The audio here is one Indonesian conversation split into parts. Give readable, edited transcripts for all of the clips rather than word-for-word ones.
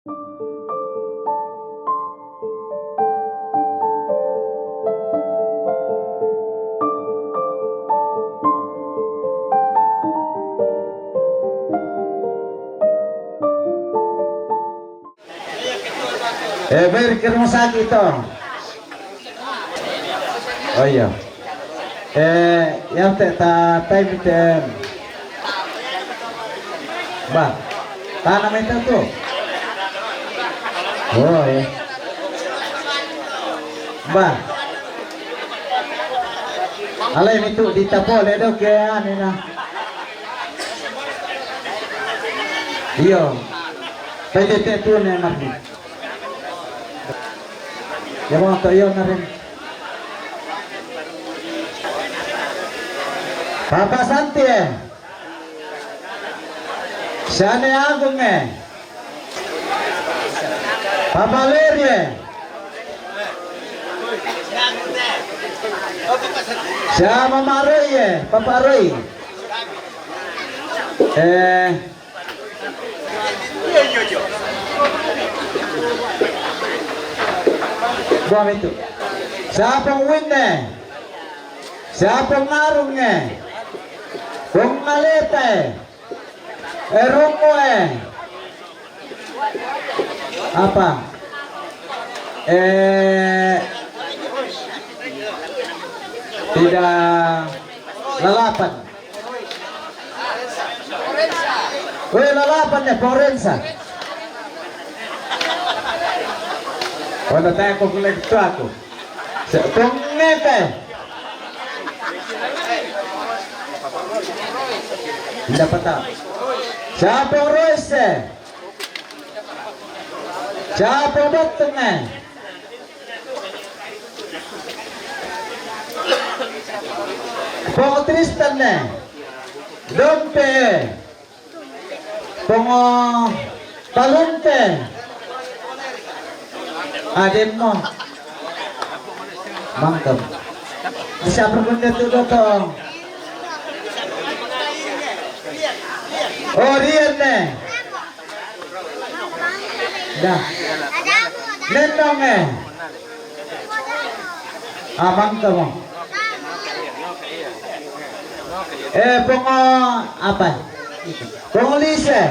Balik ke rumah sakit toh. Oh iya. Yang time tem. Bah, tanam itu tuh. Oh ya. Bah. Alay itu ditapol edo ke ane na. Iyo. Pwede tu na nabi. Ya mga tayo na rin. Papa Santi siya na agong Papa Leri siya Mama Roy Papa Roy buang itu. Siapang win siapang narung kung malete erungo apa tidak lalapan. Lalapan Forensa. Wala tayo kukulekto ako. Kung ngete. Hindi pa ta. Siapong Royce. Siapong Batong Pongo Tristan Dompe. Pongo Talunte. Adem mo. Mantap. Bisa berbunda tuh dong. Oh Rian dah. Nendong mantap mo. Pongo apa? Pongo Lise.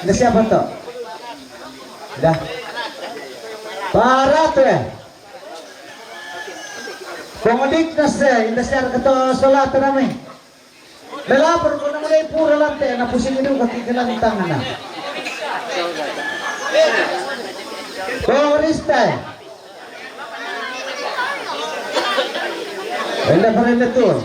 Ada siapa tuh? Dah. Para tuh Pemudik nas indasar keto salat ramai. Belapor ko na mulai pura lante na pusing itu kakikilan tangan na. Korista. Enda parenda tuh.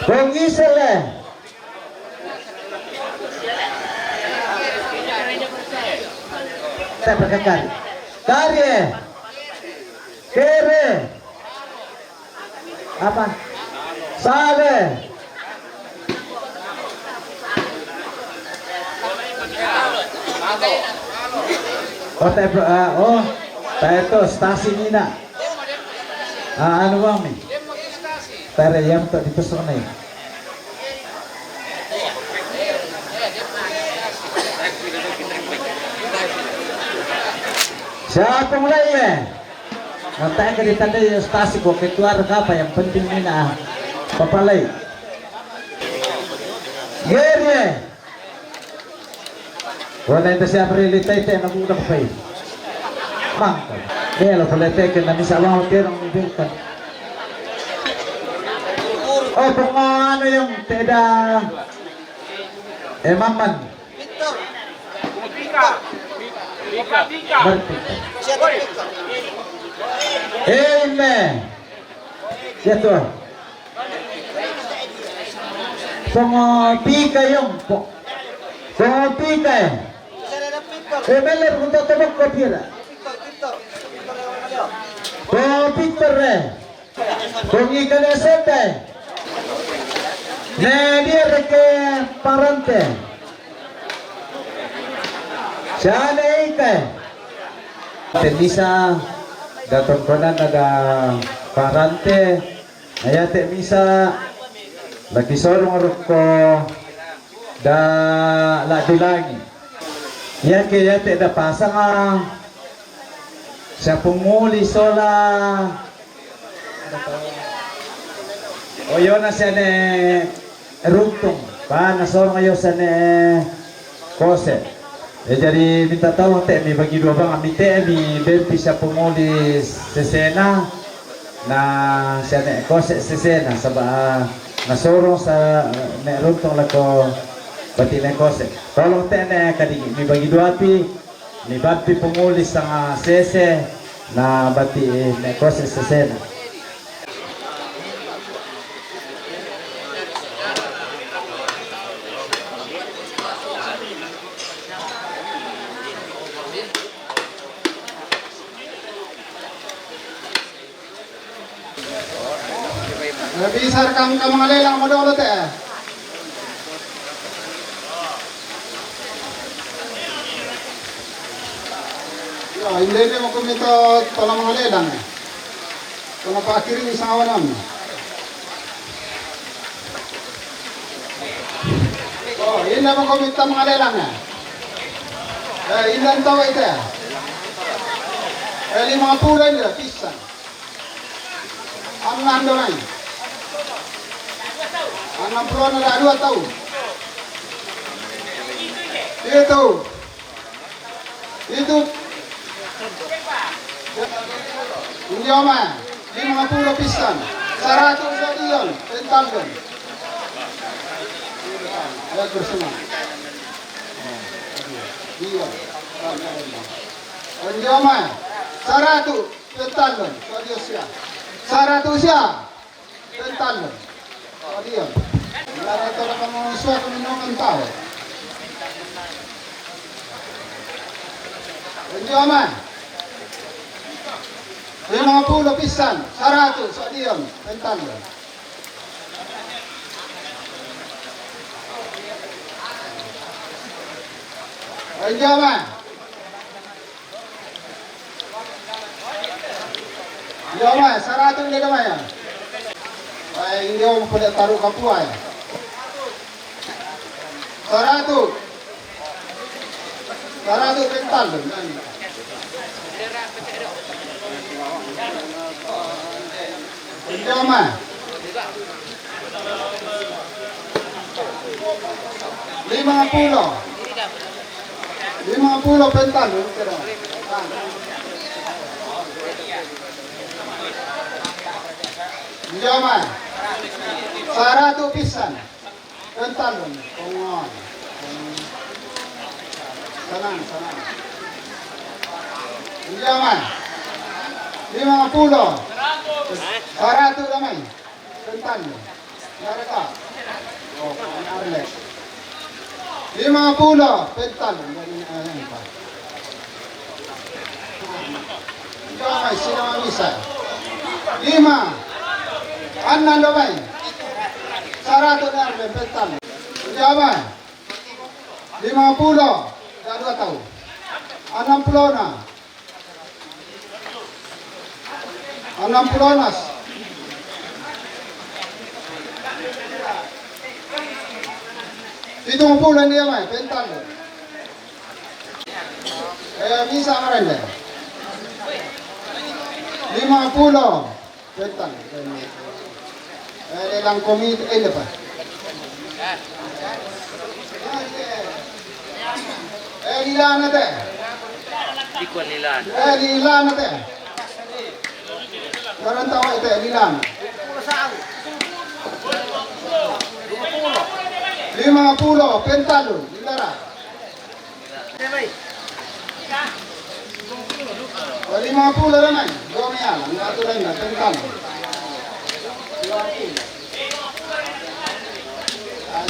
Pengisel saya berkata karya kere apa sale itu stasi Nina anu bang nih tere yang tak dipesan nih siapa mulai Matanya ka ditanda yung stasi ko ketuar ka pa yang penting nina papalay. Gere. Wala ito siya prilitay tayo naguna pa pa mangkal. Kaya lo pala tayo na misa awang hotel ang ibigkan. Oh kung ano yung teda maman. Victor. Pika. Pika. Amen. Yato. Pika yung pika. Meler untuk tebak kopira. Victor. Ikan esete. Dia reke parante. Sana ikan. Bisa datang konan ada parante. Ayat bisa Lagi sorong ko da la dulangi. Yan kaya te da pasang siya pumuli sola. O yun na siya ne rugtong. Pa nasorong ayo sa ne kose. Jadi minta tahu te mi bagi dua bang amite mi bempi siya pumuli sesena na siya ne kose sesena saba nasorong sa ne rugtong lako pati na kose. Tolong tene kadigi mi bagi dua pi mi bati pumuli sa sese na bati ne kose sesena. Bisa rekam mga lelang mo daw ulit eh. Hindi mo kumito pala mga lelang eh. Kung napakirin isang awanam. Hindi mo kumito mga lelang eh. Ilan tawa ito eh. Mga pula nila, pisan. Ang nando na eh. 60 na 2 tahun. Itu. Hindi man. 50 pisan. 100 sa diyon. Pentalon. Ya bersama. Diyon. Hindi man. 100 pentalon. So diyo siya. 100 siya. Pentalon. So diyon. Narito na kang suwak ng tao. Hindi man. 50 pisan, 100 sa diyon, pentalo. Hindi man. Hindi man, 100 nila naman yan. Ay, hindi mo pala taruh kapua ya. 100 pentalo. Hindi man. 50 pentalo. Hindi man. 100 pisan. Pentalo. Sanang. Hindi man. 50. 100 naman. Pentalo. Naraka. Oh, narle. 50 pentalo. Hindi man. Sino ang isa? 5. Anan naman. 100 narle. Pentalo. Hindi man. 50. 2 tahun. 60 na. 60 nas. Itu pulang dia mai, pental. Bisa kemarin deh. 50 pental. Lelang komit lepas. Lilana deh. Ikon nila. Lilana deh. Karan tawa ito, lilana. 50 pentalo, lilara. 50 naman. Dome yan, ang katulad na, pentalo. 50,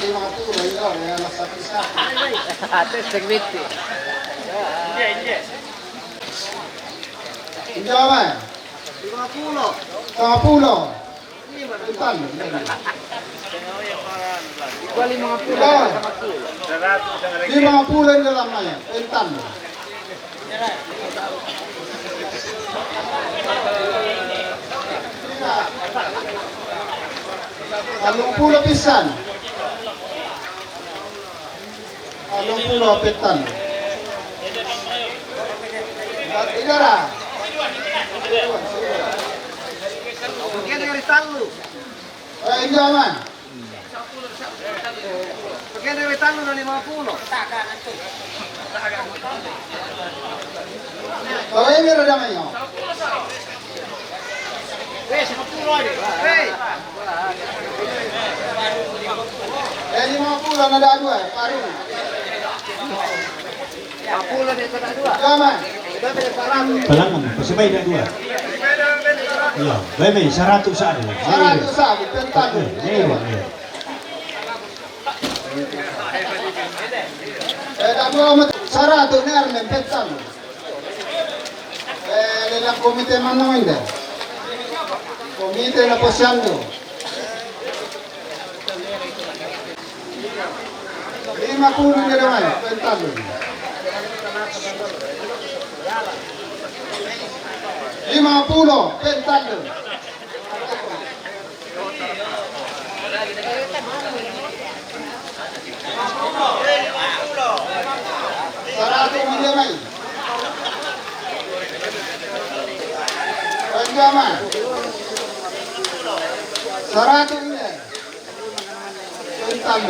yun, yan, nasa pisa. Ate, segmenti. Hindi. Hindi naman. 50. Pentalo. Kuali mga Ito. 50 na lang ngayon, pentalo. 30 pisan. 30 petan. Igara. Bagian dari talu. Ini aman. Bagian dari talu na 50. Oh, ini rada mayo. Weh, 50 aja. Weh. 50 na ada dua, paru. 50 dito na dua. Aman. Balangan, pasabay na dua. Iya, may 100 sa ano. 100 sabi, petan. Meron. Damo 100 na armen petan. Lelang komite mana hindi? Komite na posyando. 50 na naman, petan. 50 petan. Sarado miliamay. Panjaman. Sarado ini. Pental.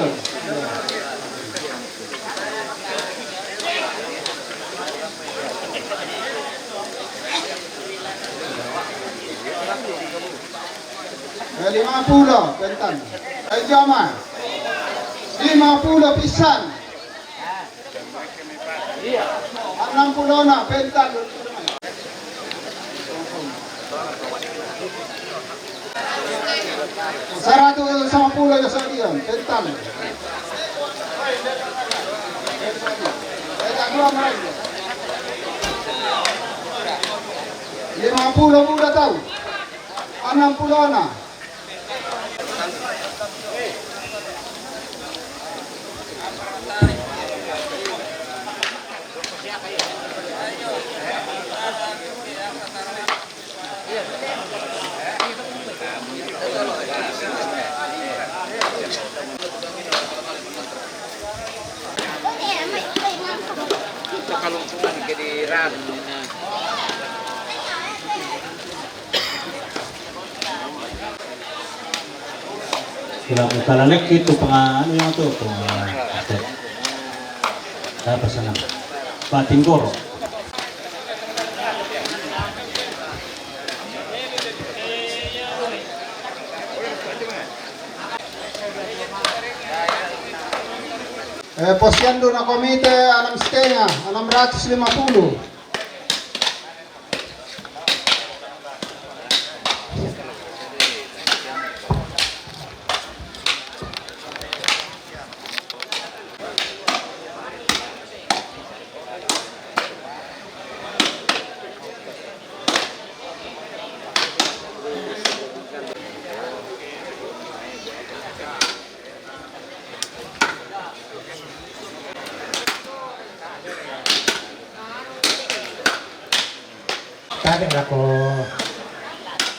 Lima puluh pental. Panjaman. 50 pisan. 60 na pental. 150 sa diyan, pental. Dua main. 50 muda tahu. 60 na. Ito kalungkungan kediran. Sila mo talalek ito pang ano yung ito pang tapos sana pating goro. Posyando na komite 650. Kage ako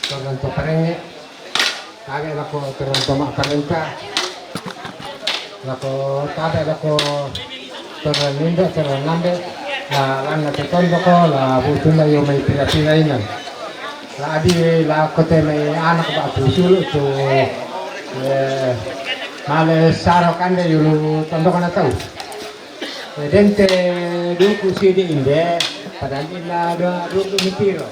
Toronto parenge, kage ako Toronto makarenta, ako kage ako Toronto Toronto la lana tetondo ko la butuna yo may pila-pilainan. La adi la kote may anak ba pusul to male saro kande yulu tondo kana tau. Dente duku sidi inde padahal ina duku mitiro.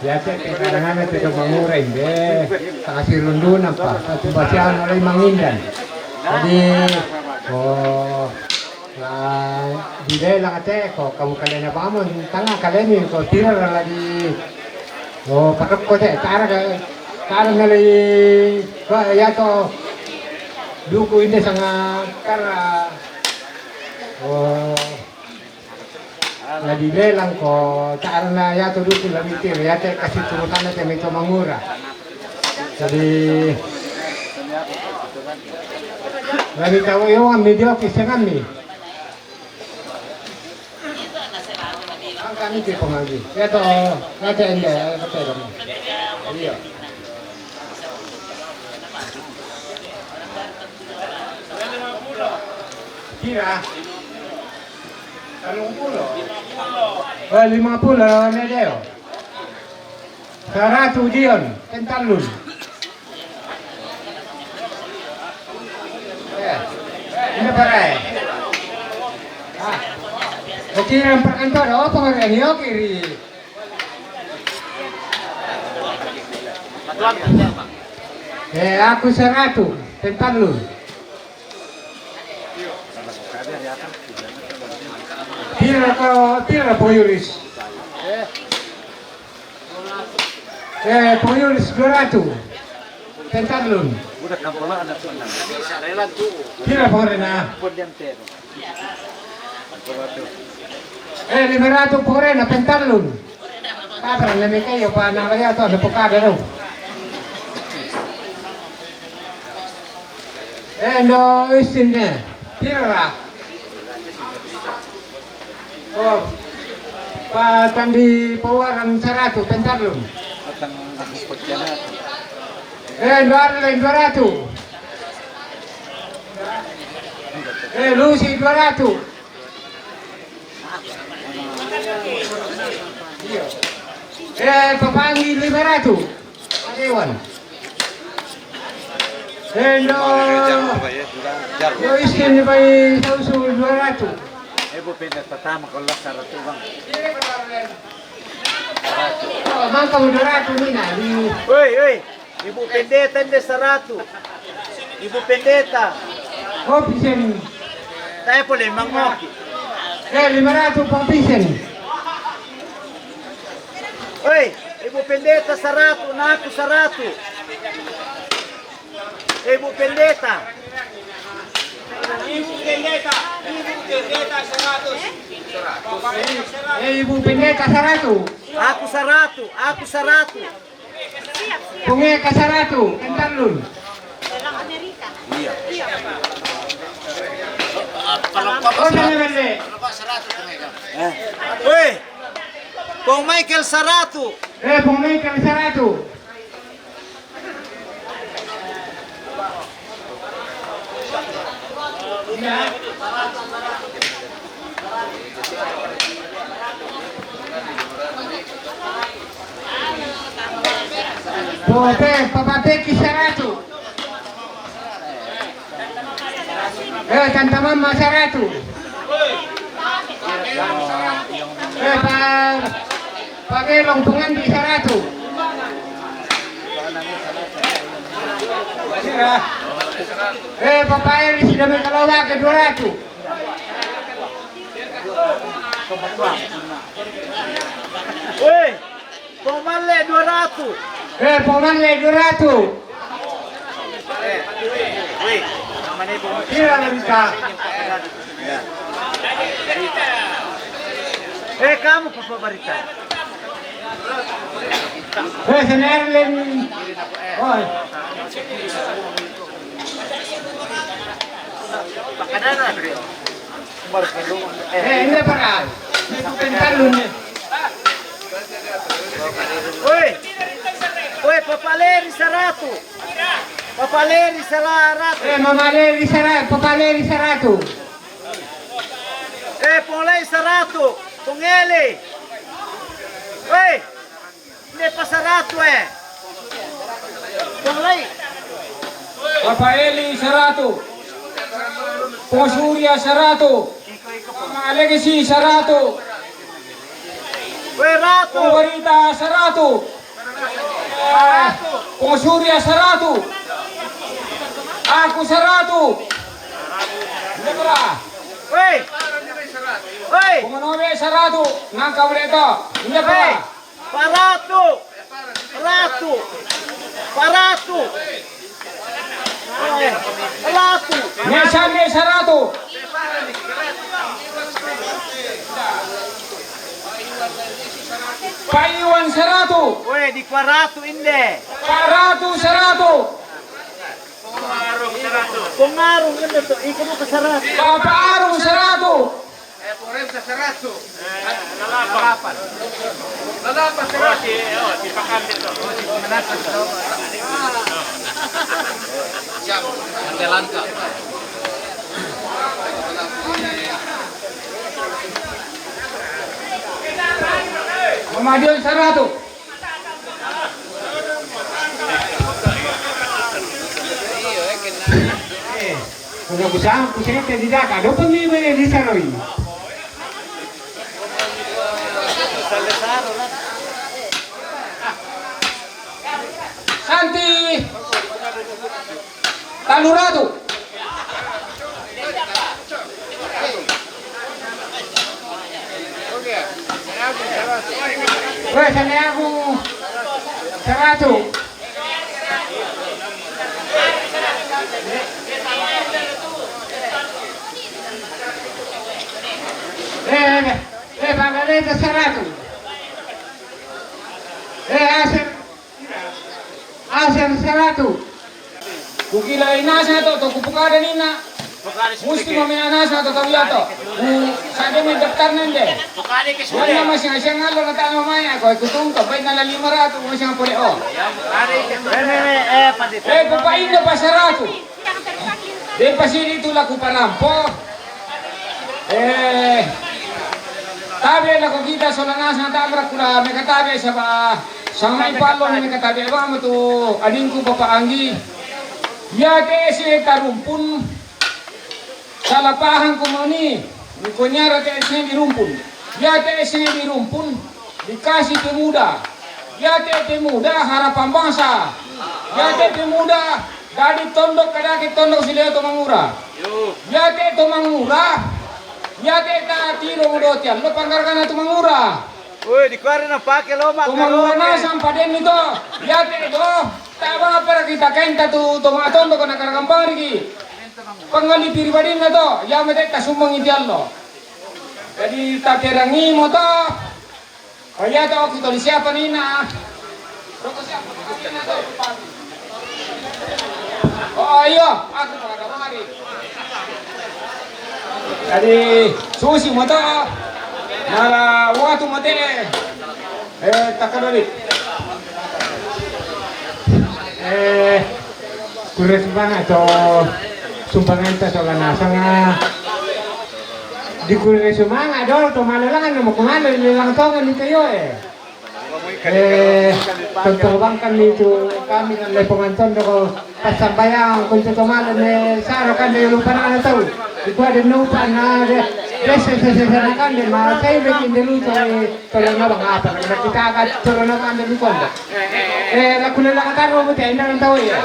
Ya kadang-kadang itu mengurang deh, kasih rundunan pak, satu bacaan oleh mangindan. Jadi, di dalam kate, kamu kalian apa aman, tengah kalian ini kau tirar lagi, patok kote, cara ngali, ya to, duku ini sangat karena, na dilelang ko cara na yato dito lamitir yate kasi tumutan na kami ito mangura jadi lagi tahu yung medyo kisah kami ang kami di pengaji yato yate ende katero iya Kira. 30. Oh, 50 na Deo. 100 diyon, tentalun. Ini parai. Okey, yang perkantor, oh pengen ini kiri. Aku 100, tentalun. Tira Poyulis. Poyulis 200. Tentalun. Budak kampola anak tuh. Bisa rela tuh. Tira Porena. Pondiantero. 500 Porena Pentalun. Kabra lemi kayo pa na kaya to sa pokada daw. No isin niya. Tira. Oh, tandi pawaran 100 Pentalun. Atang nakupot yan na. Lain 200. Lucy 200. Papangi 500. Iwan. No iskin ni bay sausu 200. Ibu pindah pertama kalau saratu bang. Oh, mangka 200 ni na. Oi. Ibu pendeta ende 100. Ibu pendeta. Oh, pisen. Tayo po le mangoki. 500 pang pisen. Oi, ibu pendeta 100, na ako 100. Ibu pendeta. Ibu pendeta 100. Ako 100, ako 100. Pungi ka 100. Kentalun. Oh, nalibali. Oi, Pong Michael 100. Pungi ka 100. Bote, papapeki 100. Tanta mama 100. Pagelong pengandi 100. Papa Eli sudah mengalawa ke 200. Oi, Pong Male 200. Pemane 200. Oi, mana ibu? Kira minta. Kamu Papa Barita. Senerlin. Oh. Pakanan na. Ini para. Pentalun. Oi, Papa Leri 100. Papa Leri 100. Mama Leri 100, Papa Leri 100. Pong Lei 100. Pong Eli. Oi, hindi pa 100 Pong Lei. Papa Eli 100. Pong Surya 100. Mama Legacy 100. Oi, Rato. Pong Barita 100. Pong Surya 100. Aku 100. Lebra. Oi. Oi. Pong Nobe 100. Ngangka ulit ito. Hindi Oi. pa. Parato. Rato. Parato. Rato. Nesane 100. Paiwan 100. Oi, di 400 hindi. Paratu 100. Pengaruh kan itu, ikaw mo ka 100. Papaarong 100. Pemadion 100. Kalau kusang tidak ada pemilih di Saroi. Santi Tanuratu. Weh, sana aku 100. Pagarete 100. Aser 100. Kukila inasa to kupukada nina. Musti mamina nasa to tawiato. Sade may daftar nende. Wala masing asyang ngalo na tayo mamaya ko ikutung to bay na 500 mo siyang puleo. Papain na pa 100. Di pasili tula ku parampo. Tabi na ko kita solangas na tabra kula may katabi sa may palong may katabi ba mo to ading ko papaanggi. Yate si tarumpun sa lapahan ko mani. Kunyara te si dirumpun. Yate si dirumpun dikasih pemuda. Yate pemuda harapan bangsa. Yate pemuda dari tondok kadaki tondok sileo to mangura. Yate to mangura. Yate ta tiro mudotian lo panggarkan tu mangura. Woi, dikeluarin apa ke lo mak? Mangura na sampaden nito. Yate do taba para kita kenta tu mga tondo kana karagampang rigi. Pangali pribadi na to, ya mete kasumang ideal lo. Jadi tak kerangi mo to. Kaya to kita di siapa nina. Roko siapa nina to. Oh ayo, aku pada kemari. Jadi susi mo to. Nala waktu mate takadori. Kuret banget to sumbangan ta soal nasanga di kuret sumanga dol to malalangan mo kumalo nilang tongan ni kayo tonton bang kami itu kami ng lepongan ko pasambayang kung tumalo ni saro kan di lupa na tahu ito ada lupa na Sesana kan din masay bekin deluto tolong na bang apa kita agad tolong na kan deluto lakunan lang kan mo tayo na tahu ya.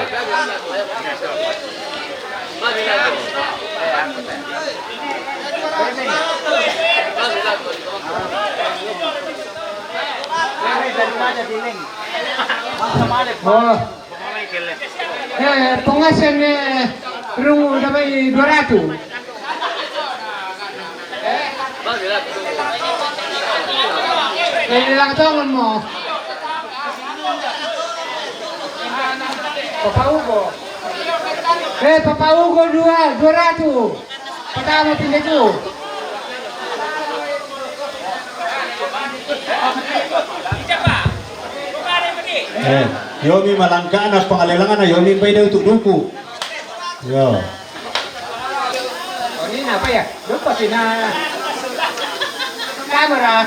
Oh, pengasan rungu sampai 200. Lang tongon mo. Papa Ugo. Papa Ugo 200. Patama pinito. Yomi malangka na pangalilangan na yomi bay daw tuduko. Yo. Oh, ini apa ya? Lupa sih na kamera.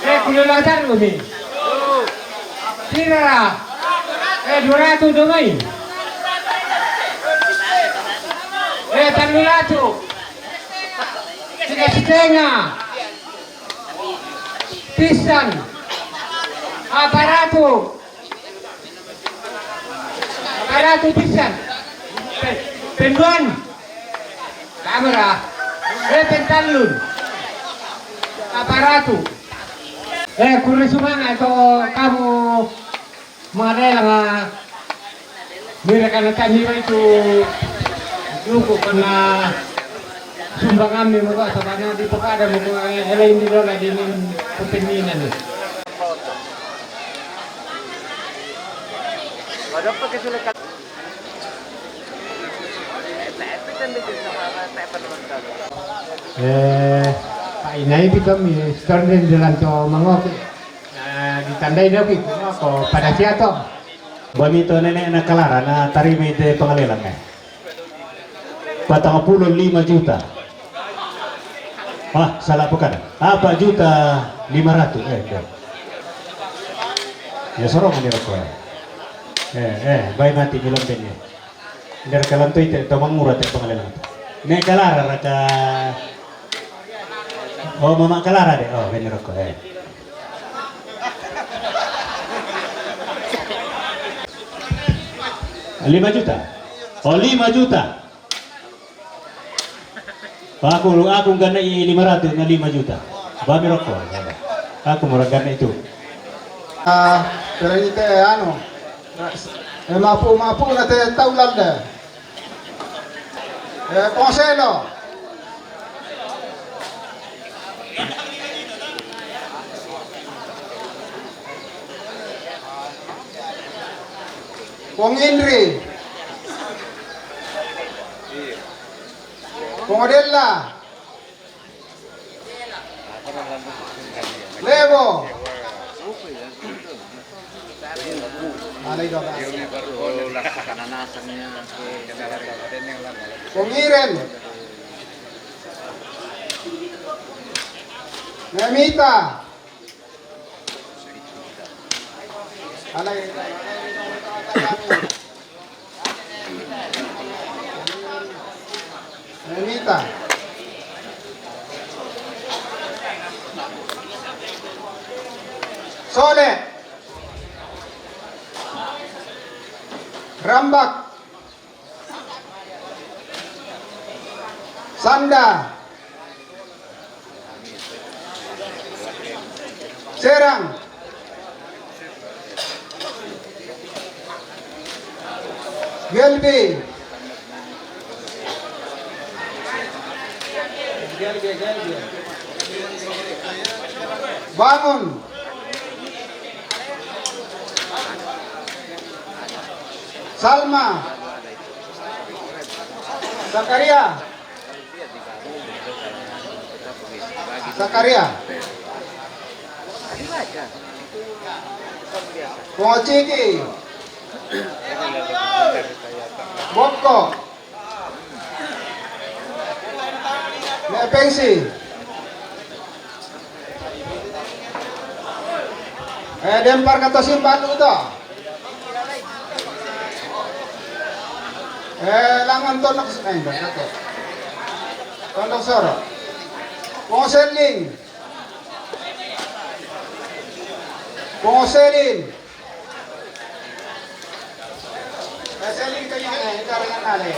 Kulo lang tayo mi. Tira. 200 domay. 300. Setengah. Pisan. Aparato pisan. Penduan. Kamera. Pentalun. Aparato. Kung sumanga ito kamu mga mira ka na tanira ito duko ka na sumbangan mo ko sa bana di pakada mo ko elay hindi doon din yung opinion Wala pa kasi lang painay pito mi store din dalam to mangoki ditandai daw ko pada siya to Bamito nenek na kalara na tarimay de pangalilang patang 5 juta. Salah bukan. 4 juta 500. Ya sorong ni roko. Bay mati bilang benye. Dari kalam tu itu tomang murah te pangalanan. Ne kalara raka. Oh mama kalara deh. Oh benye roko. 5 juta. Oh 5 juta. Aku gana 500 na 5 juta. Bami rokok. Aku murah gana itu. Pero ite ano, mapu na te taulan de. Konselo. Kung Inri. Kung Odella. Levo. Alay daw ba? Kung Iren. Nemita. Alay. Nemita. Sole. Rambak. Sanda. Serang. Gelbi. Bangun. Salma. Zakaria. Zakaria. Pociki. Boko. Nepengsi. Dempar kata simpan itu. Langan tonok kata. Tonok soro. Ponseling. Ponselin. Ponselin kayo karangan nale.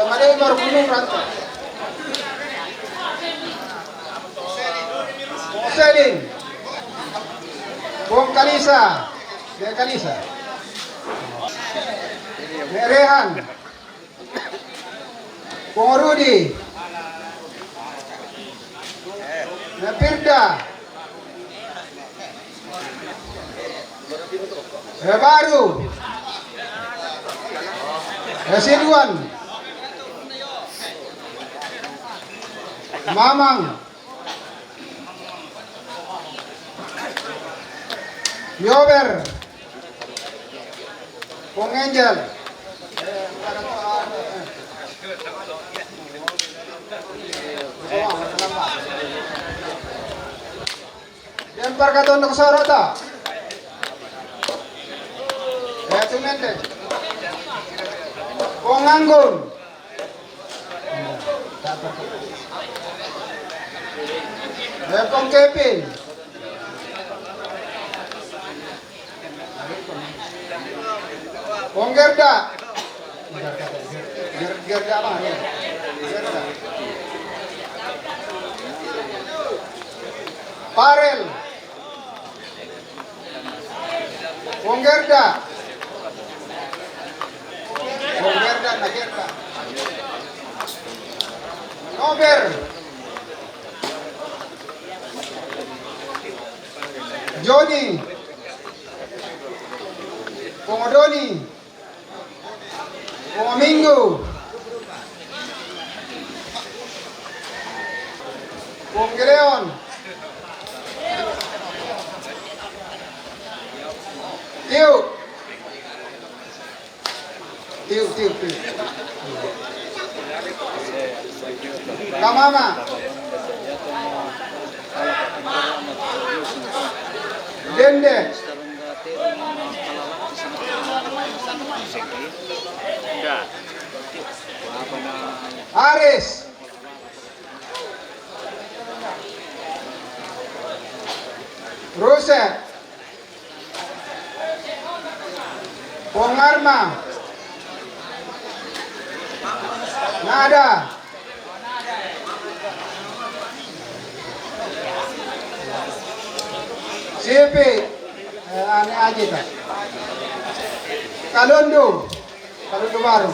Mali umur gunung ranto. Ponselin. Bong Kalisa. Dia Kalisa. Rehan. Bong Rudi. Pirda. Baru. Siduan. Mamang. Yober. Bong Angel. Dempar ka tondok soro ta. Tumente. Kung Anggun. Kung Kevin. Kung Gerda. Gerda apa? Gerda. Parel. Kung Gerda. Kung Gerda na Gerda. Nober. Johnny. Kung Odoni. Kung Minggu. Kung Gileon. Tiu. Kamama. Dende. Aris. Ruset. Pongarma. Nada. Sipi. Aneh aja tak. Kalondo. Kalondo baru.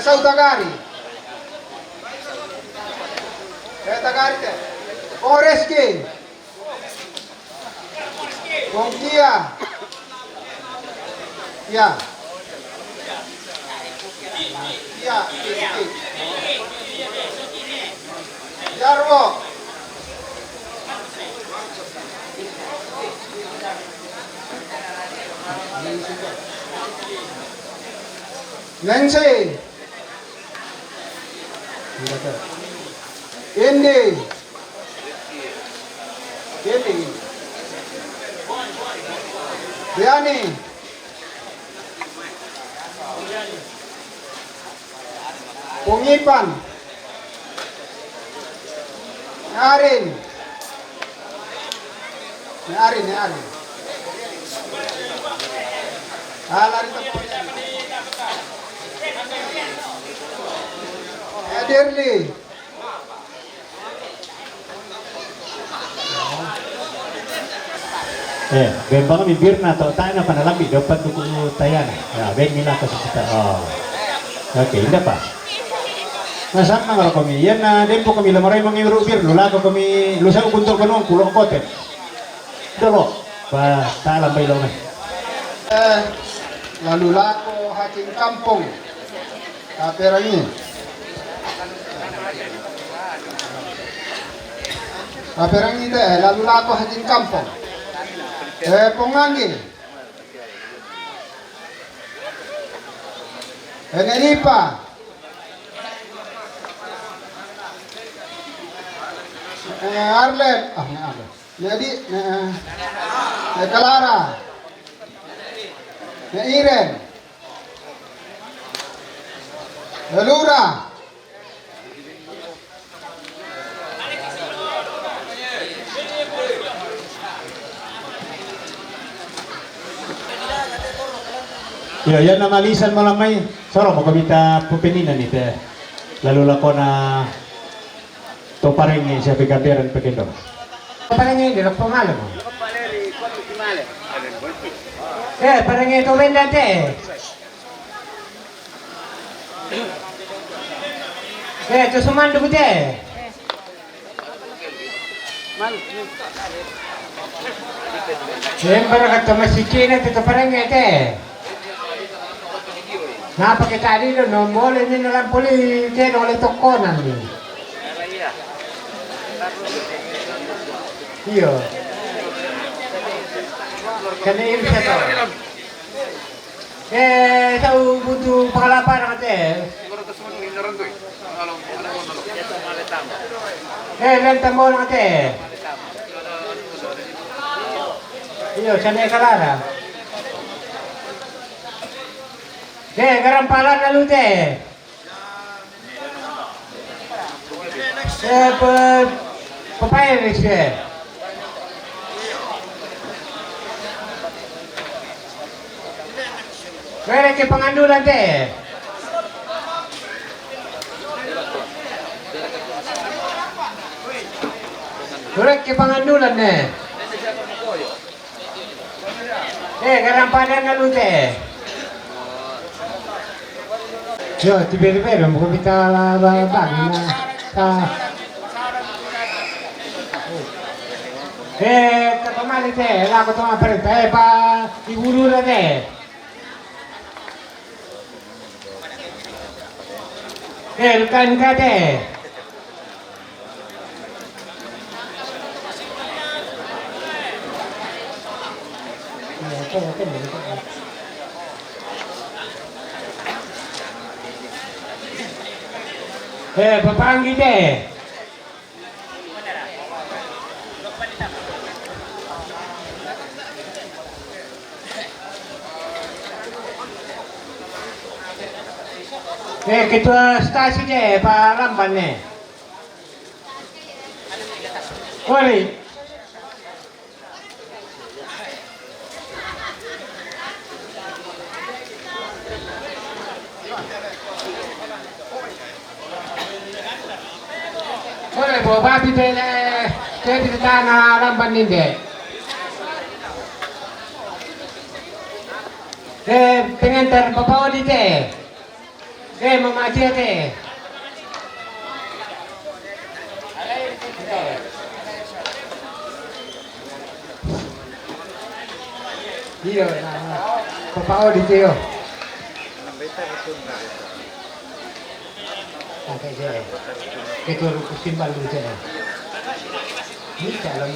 Sautagari. Tagari teh. Koreski. Bongkia. Ya. Ya, Jarwo. Nancy. Indi. Biani. Pungipan. Arin. Lari tepuk. Edirli. Bembang bibir na to tayo na panalami dapat duku tayan. Ya, ben nila ka kita. Oh. Oke, indah pa. Nasaan na nga kami? Yan na din po kami lamaray mga eurobir. Lula ko kami lusa ubuntol ko noong kulong kote. Dalo. Pa talam bay lo Lalu lako hakim kampung. Kapera ini. Kapera ini deh. Lalu lako hakim kampung. Pongangi. Neripa. Arlen. Jadi Kalara. Iren. Lura. Ya, yan na malisan mo lang may. Soro mo kamita pupininan ito. Lalo lang ko na to pa rin siya bigabiran pekindo. Parang hindi, nagpamalo mo. Parang ito rin dati ito sumando ko dati para kata masikina ito parang ito napakita dito no mole nyo nalang puli kaya wala tokonan iyo kanil siya to tahu butuh pengalaman kate lentang mo kate iyo sanay kalara garampalan na lute papayas Kaya ke pangandulan teh. Kaya ke pangandulan teh. Garampanan na lu teh. Yo, tiba-tiba mo kita bagi na ta. Kapamali teh, lago to maperenta pa ibulu na teh. Lukan kate. Papanggi deh. Ketua stasi deh, Pak Lamban nih. Oi. Oi, bawa babi deh, di tanah Lamban ini deh. Pengantar bapak Odi deh. Mama dia deh. Iya, bapak Odi deh. Sampai deh. Ketua rukus simbal dulu deh. Ini calon.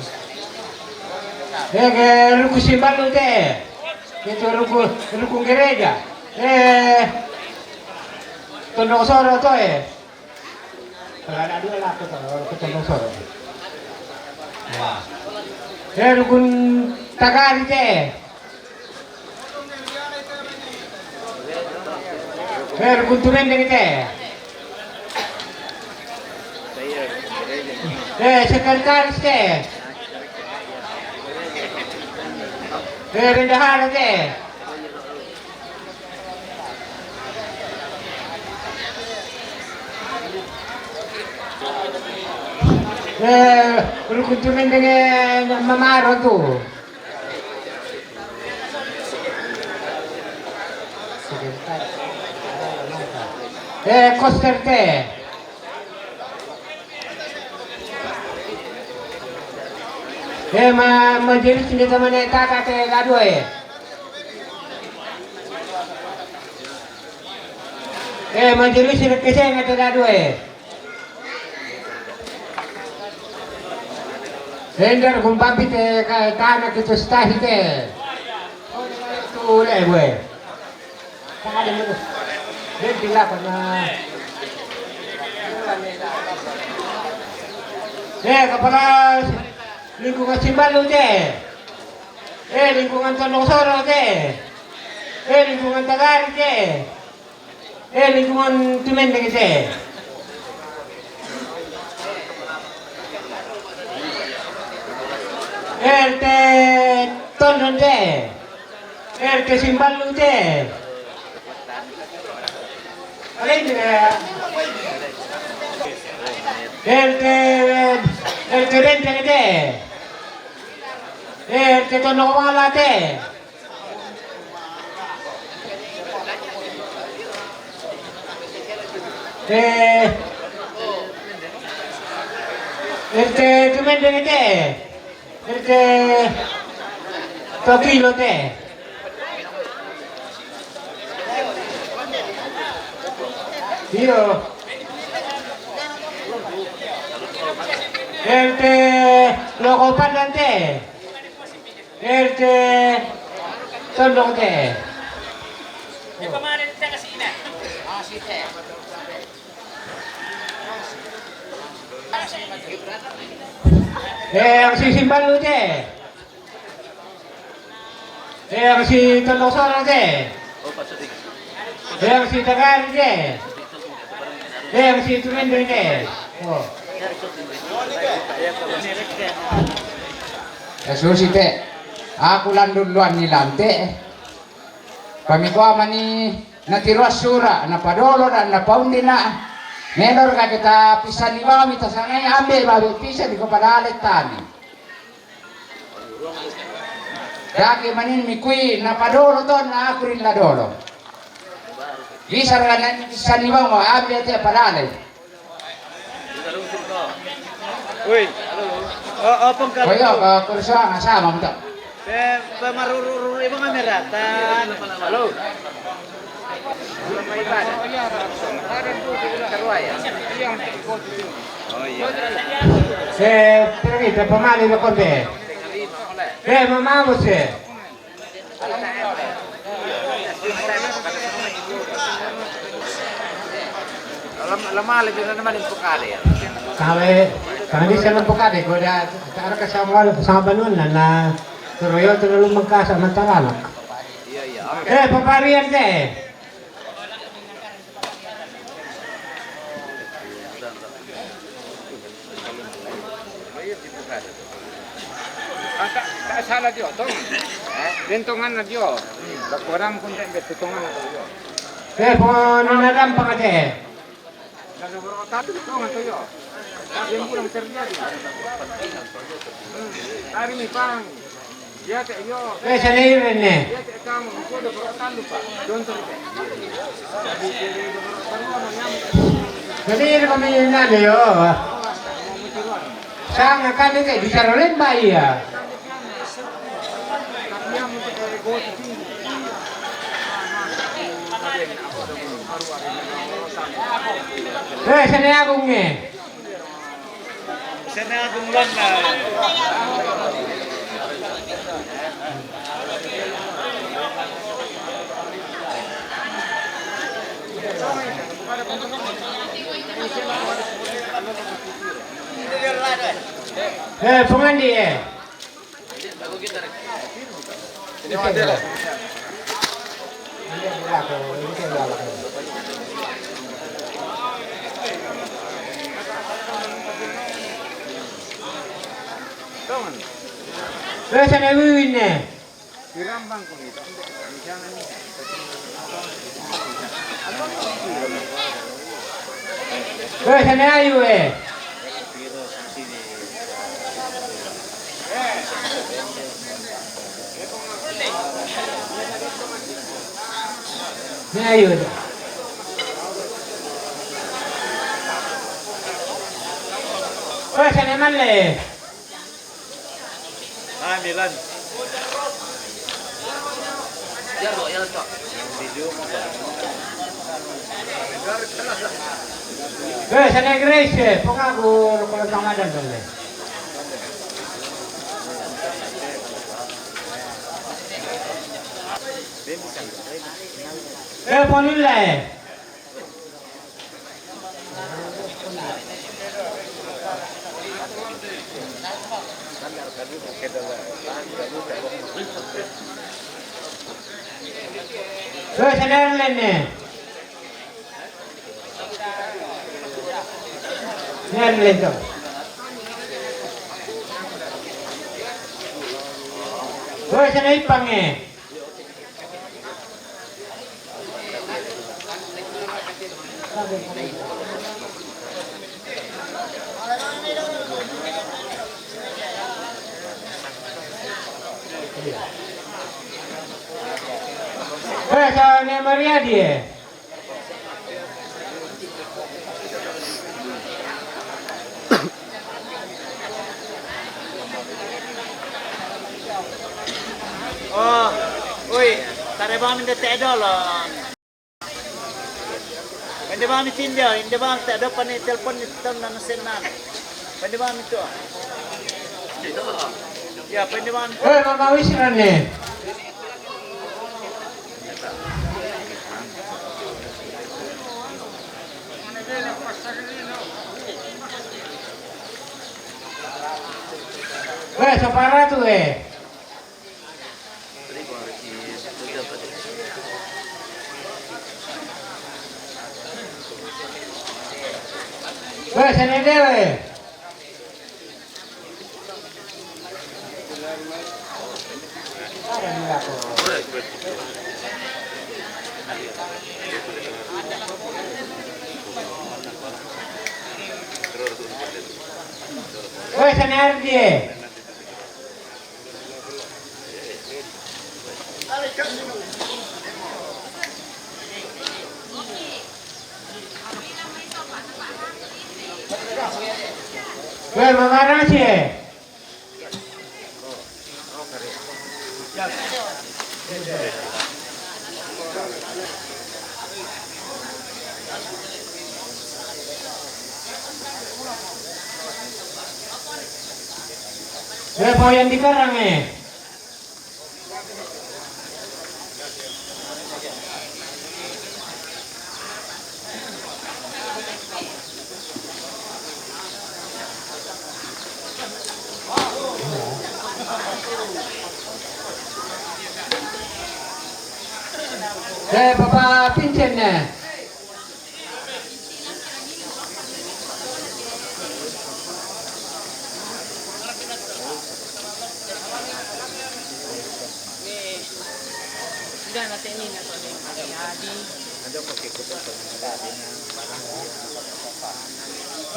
Rukus simbal dulu deh. Ketua rukun gereja. Tondong soro to Kalau ada dua lah ke tondong soro. Nah. Rukun Tagari teh. Rukun Tumendeng teh. Sekretaris teh. Bendahara teh. Rukun Tumendeng Mamaro tuh. Koster teh. Majelis ini teman tata teh gaduh majelis ini keseng teh gaduh Hendar kumpapi teh tanah kita stahi teh. Oh, itu gue. Ada itu. Dia bilang pernah. Kepala lingkungan Simbalu teh. Lingkungan Tondong Soro teh. Lingkungan Tagari teh. Lingkungan Tumendeng teh. RT Tondon teh. RT Simbalu teh. Alin juga. RT Renteng teh. RT Tondong Wala teh. RT Tumendeng teh. RT Tokilo teh. Iya. RT Loko Pandan teh. RT Tondong teh. Kemarin kita kasih ini. Masih teh. Yang si Simbalu teh. Yang si Tondong Soro teh. Yang si Tagari teh. Yang si Tumendeng teh. Oh. Susi teh. Aku landun-luan ni lante. Kami ko mani natiruas sura na padolo dan na paundi na. Menor ka kita pisan ni mami ta sanay ambil babi pisan di ko padalet tani. Daki manin mikui na padolo to na aku rin la dolo. Bisa ra na pisan ni mami ambil te padalet. Uy. Opong ka. Koyo ka kursa nga sama mo to. Pemaruru ibang kamera. Halo. Pero kita pamali lo konde. Mama mo se. Lama lebih naman yung pukali. Kami siya ng pukade ko da cara kasama banun na turuyo tulong magkasa mantalanak. Iya. Paparian deh. Tak salah dia, tong. Bentongan na dia. Kurang pun tak betungan na dia. Pon nanadam pa kate. Lalu tapi betungan tu dia. Yang pulang terjadi. Hari ni pang. Dia tak yo. Sanay rin eh. Dia tak kamu. Kau dah berotan lupa. Contoh dia. Sanay rin kami yun na yo. Saan nga kani kay di siya rin ba iya? Sanay akong eh. Sana akong lang na. Pungandi eh. Sanay wiwin eh. Dirambang ko nito. Jangan ni. Sanay ayo eh. Ayun. Saan naman eh? Milan. Sana Grace eh. Kung ako lukulang tangadan doon eh. Ponin lah eh. Sadar lang eh. Sadar lang to. Sana ipang eh. Sa Maria dia. Oh, oi, tare ba min dete dolan. Pwede ba mi tinda? Hindi ba tak ada pani telepon ni tam na senan. Pwede ba mi to? Ya, pwede ba mi? Mama wis na ni. Sa para tu eh. Sana dia eh. Sana dia. Mana sih? Mau yang di Karang eh? Papa Pincin na.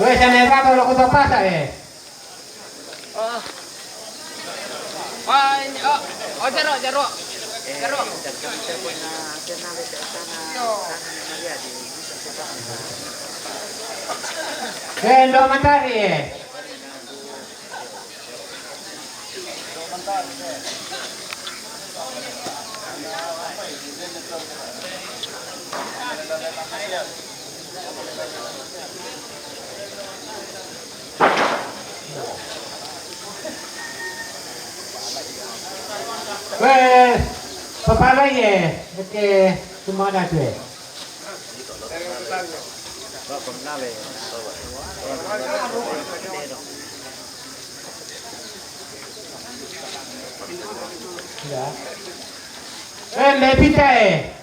Weh, sana ba kalau kau tak pasal Jarok. Ndo matari Weh, papala Oke, semua ada tuh. Ya. Lebih teh.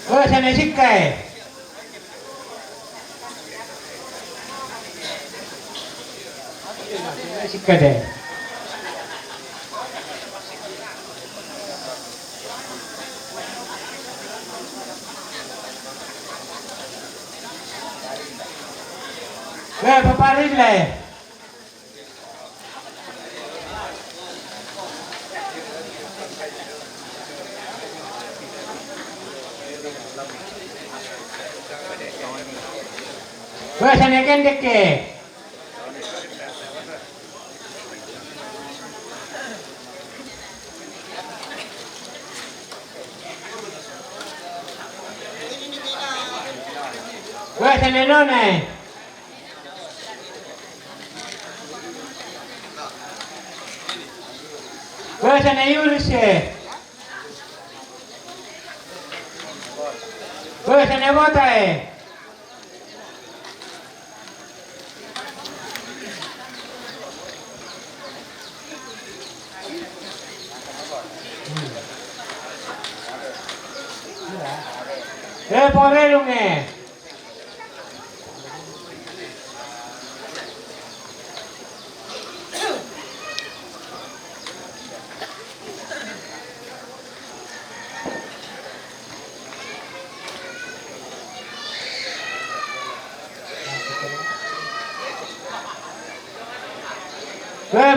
Oh, sana sikai. Sikai deh. Paparin lah. Sana kan dek. Sana nona. Sana Yunus. Sana Bota. Porelong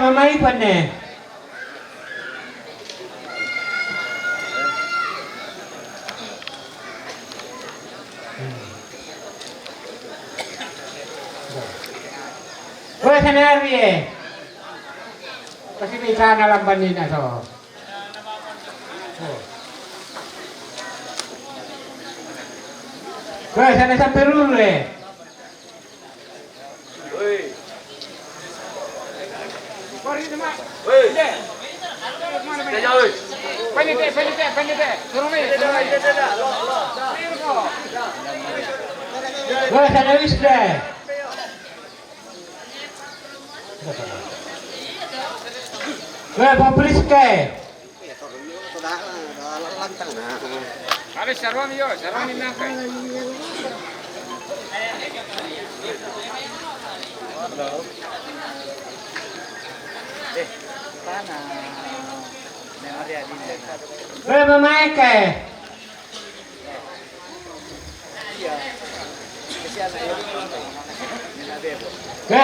Mama Ipan sana Arwie. Kasi bisa nalamban nina so. Sana sa Peru sana Wisda. Populis ke? Ada Sarwan nang kai. Mamae ke?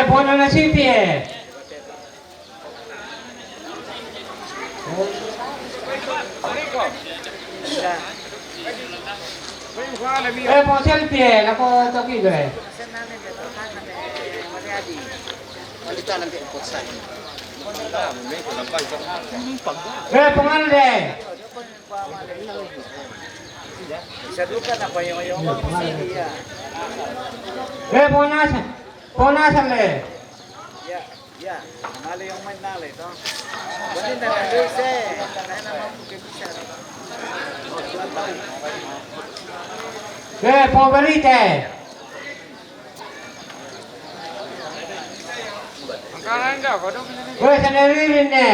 Buona la City mau selfie la ko toki deh. Pengal deh. Sadukan apa yang dia. Ponasan le. Ya, nale yung may nale to. Bunin na lang dese. Tanan na mo kay bisa. Poverite. Angkalan dah, kau dong. Sendirian ne.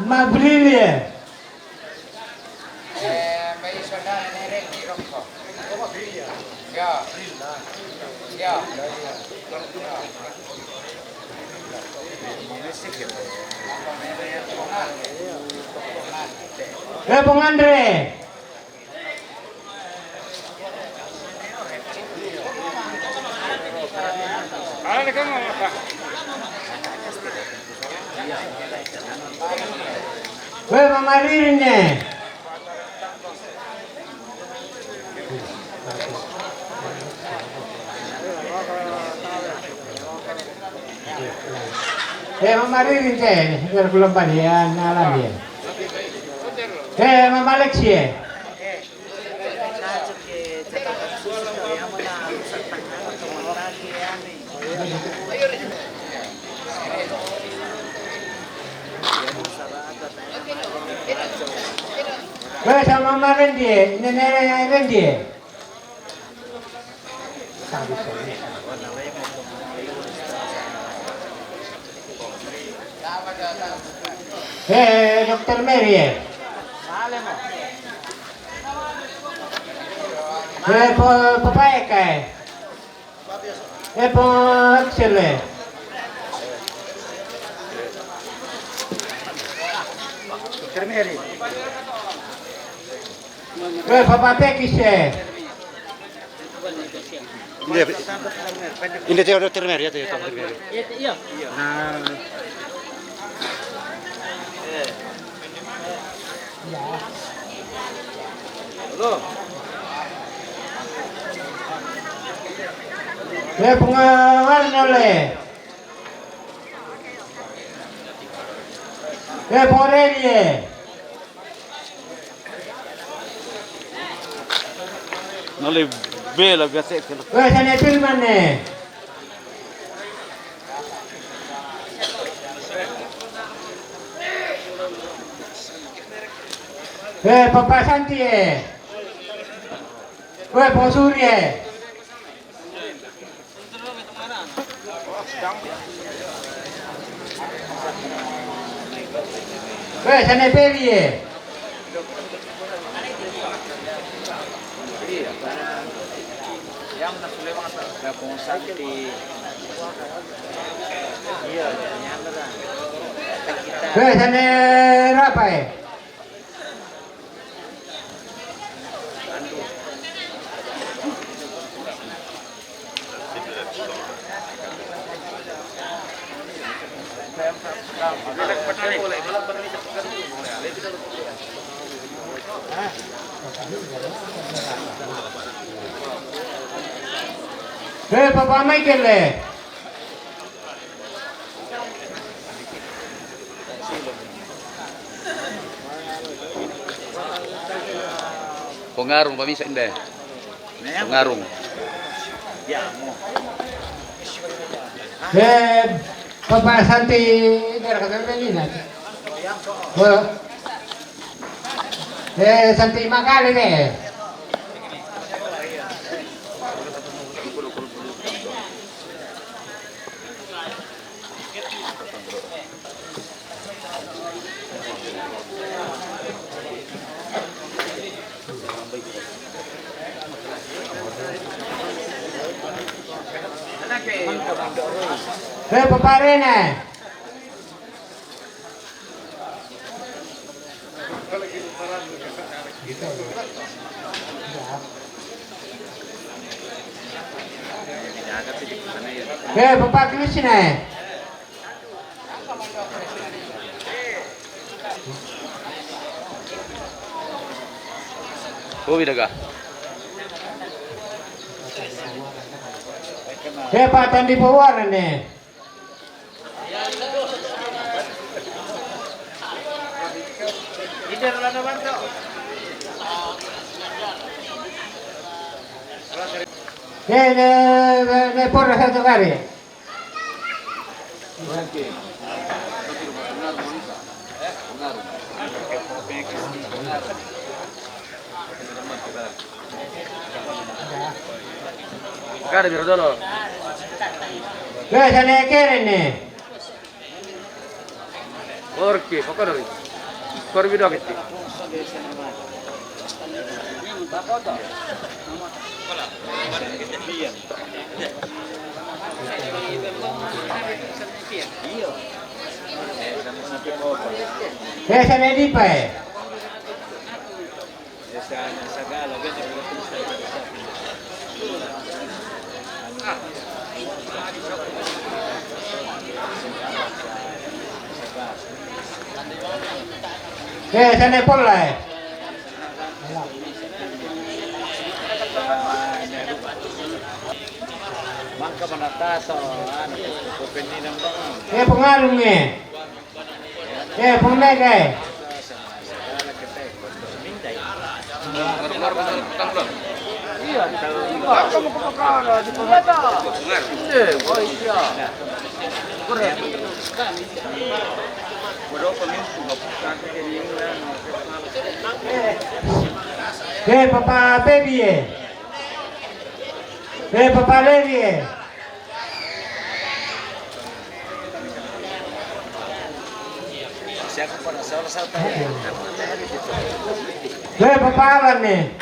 Ma brilli. Bayi saudara nenek di rokok. Ya. Ya. Bung Andre. Ada kamu apa? Mama Ririne. Mama Ririne. Belum padian alam dia. Mama Alexia. Sama Mama Rendi, nenek Rendi. Dokter Mary. Papaya kai. Axel. Dokter Mary. Papa Pekis. Ini dia dokter Mary ya, dokter Mary. Iya. Halo. Pengawalan oleh. Porelie. Nole bela biasa kalau. Sana filman ne. Papa Santi. Posuri. Sana Perie. Yang nak sulit banget. Kapung Santi. Iya, nyamper lah. Sana Rapai. Papa Michael. Pengarung pamisa inde. Pengarung. Papa Santi dari kata Melina. Santi Makali deh. Papa Rene. Papa Krishna. Oh, bidaga. Pak Tandi Pawar nih. Ne por satu kali. Kada biar dulu. Lah sana keren nih. Orki, pokoknya. Kor video gitu. Lah sana di pa eh. Sana pola eh. Mangka manataso, ano, kupeninang bang. Pengaruh nih. Pengaruh eh. Iya, kamu kepakara di pengaruh. Oh iya. Korek. Bodoh pemimpin, Papa baby eh. Papa baby eh. siapa pun asal-asal Papa awan nih.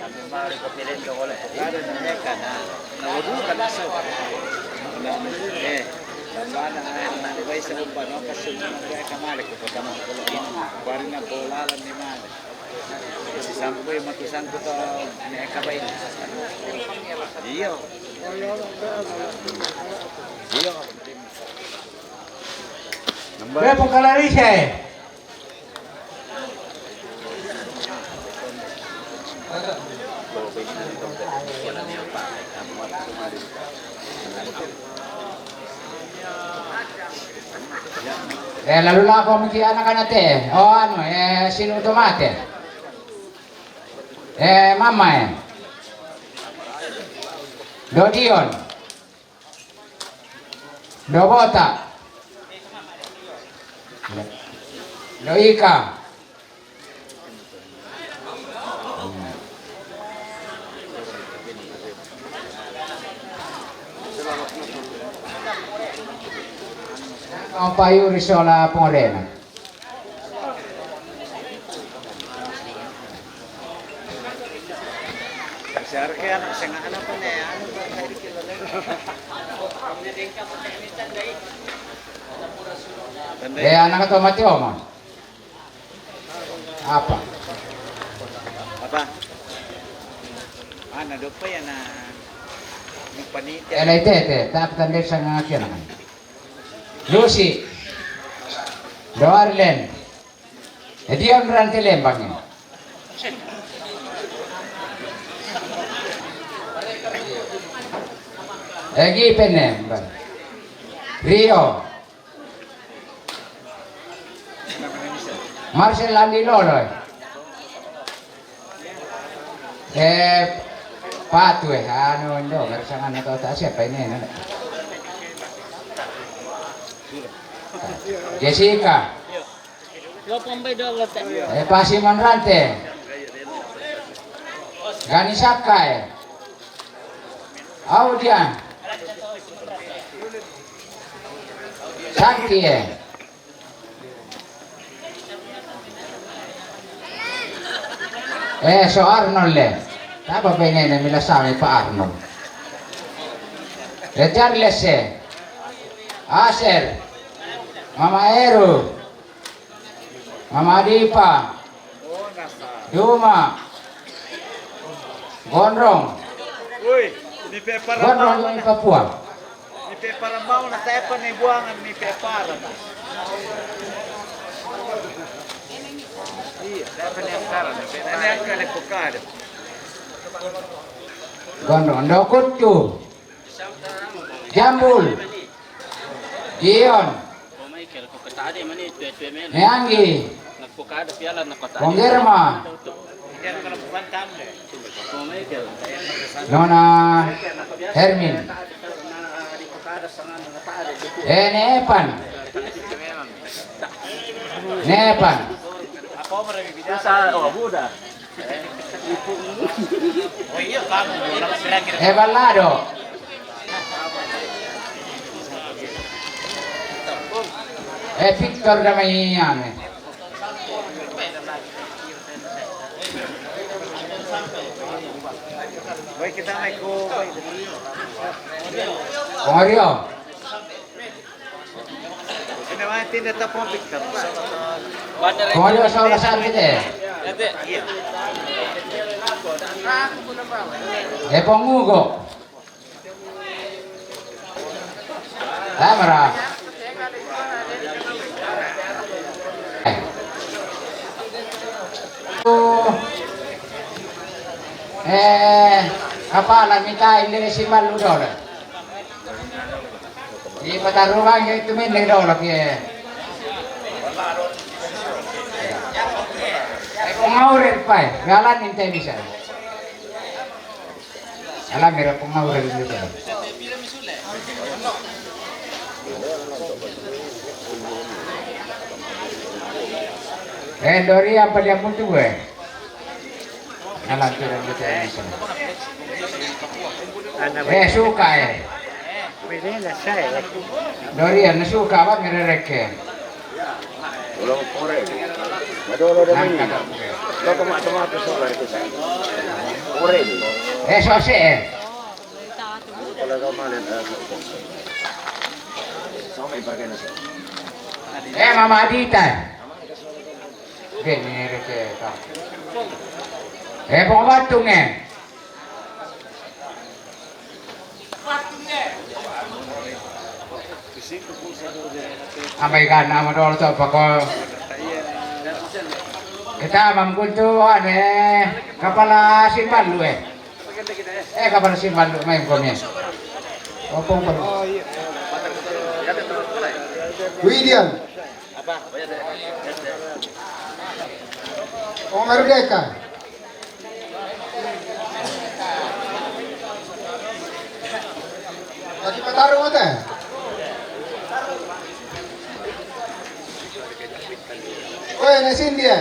sampai mari kepilih ke oleh ada mereka nawadukan asal mana nak dibayi sa umpan no kasi kaya kamali ko pagkama ko ini bari na polalan ni mana si sampo yung matusan ko to ni kabay iyo Pong kalarisya eh. Lalu lang ako miki anak natin. Sino tomate? Mama Dodion. Dobota. Loika. Ang payo risola pongorena. Share kaya anak sa anak pa na ano ba kay kilala Anak to Mateo mo. Apa? apa ana do pa yan na nagpanita Tete, tap tanda sa nga kinakan. Lucy. Darlen. Dion ran telembangnya. Egi penem. Rio. Marcel Landi Lolo. Patu ano ndo, ngersangan atau tak siapa ini? Jessica. Pasimon Rante. Gani Sakai. Audian. Sakti so Arnold apa pengen milasami pa Arnold Charles Aser Mama Eru Mama Dipa Duma Gondrong uy ni pepara Gondrong yung Papua ni pepara mau na tayo ni buangan ni pepara iya dapat yang karan ini yang kali pokad Gondrong Dokutu Jambul Dion Neanggi Ponggerma Nona Hermin Nepan. Nepan. Balado. Victor Damayan. Boy, kita may ko. Komario. Ini mah tindak tapong Victor. Komario sa ulasan kita. Pongugo. Tamara. Apa minta ini si malu dulu. Di pertarungan itu minta dulu ya. Pengawal pai, galan inte bisa. Alam mera pengawal itu. Dori apa dia pun tu Alam tu yang kita bisa. Suka ya. Dori yang suka apa mereka. Sose. Mama Adita. Gini mereka. Pengobatungnya. Ambaikan nama dulu tu pokok. Kita mengkuntuan kepala simpan lu kepala simpan lu main komnya. Opong pun. William. Merdeka. Lagi petarung ada? Woi, nasin dia.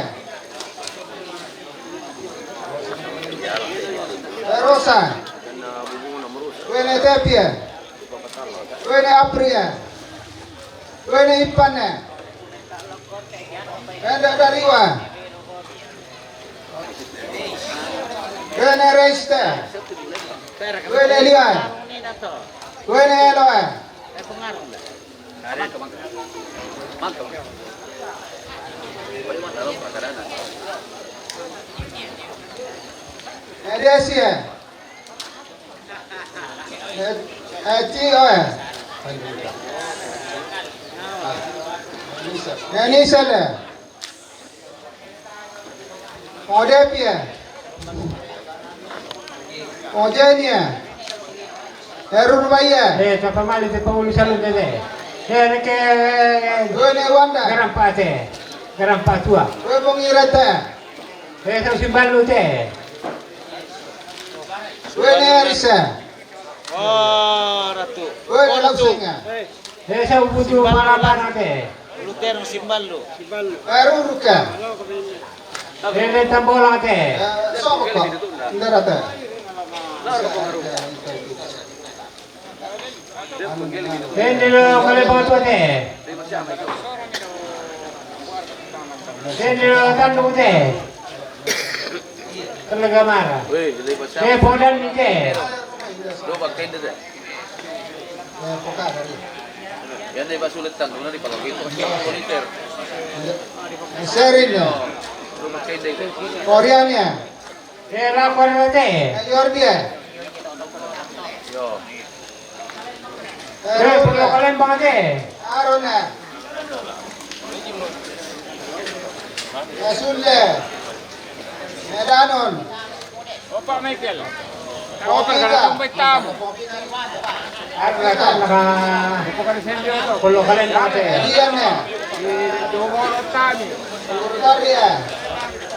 Rosa. Woi, Tepia. Woi, Apria. Woi, Ipana. Ada Dariwa. Woi, Reista. Woi, Lian. Woi, Eloa. Asia. Nisa le. Modepia. Modenia. Erurbaya. Siapa mali tu pengurusan lu deh. Ke Wene Wanda. garam pate. Garam patua. Wene Bongirata. Tahu simpan lu teh. Wene Arisa. Oh, Ratu. Wene Lausinga. Saya butuh mana teh. Lu terong simbal lu. Eruruka. Tambola teh. Sokok. Ndarata. Dilo kali batu teh. Dilo tandu teh. Talaga mara. Podan ni teh. Yan ay basulitan, una di palagito. Soliter. Serino. Koreanya. Lapor teh. Yordia. Yo. Perlu kalian banget teh. Arona. Yasulle. Medanon. Opa Michael. Kau perkara kumpul tamu. Perlu kalian banget teh. Diane. Dungol tani. Urtaria.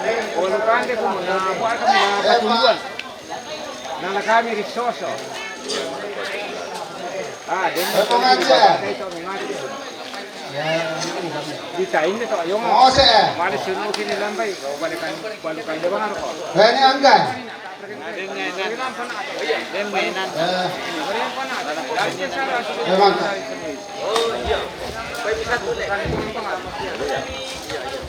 Kalau kande ko na buat kami na patungguan. Na kami risoso. Din. Ito nga siya. Ditain nito yung Oo siya. mali suno kinilambay. Kau balikan di bang ako. Ini anggan. Din nga inan. Din mo inan. Memang.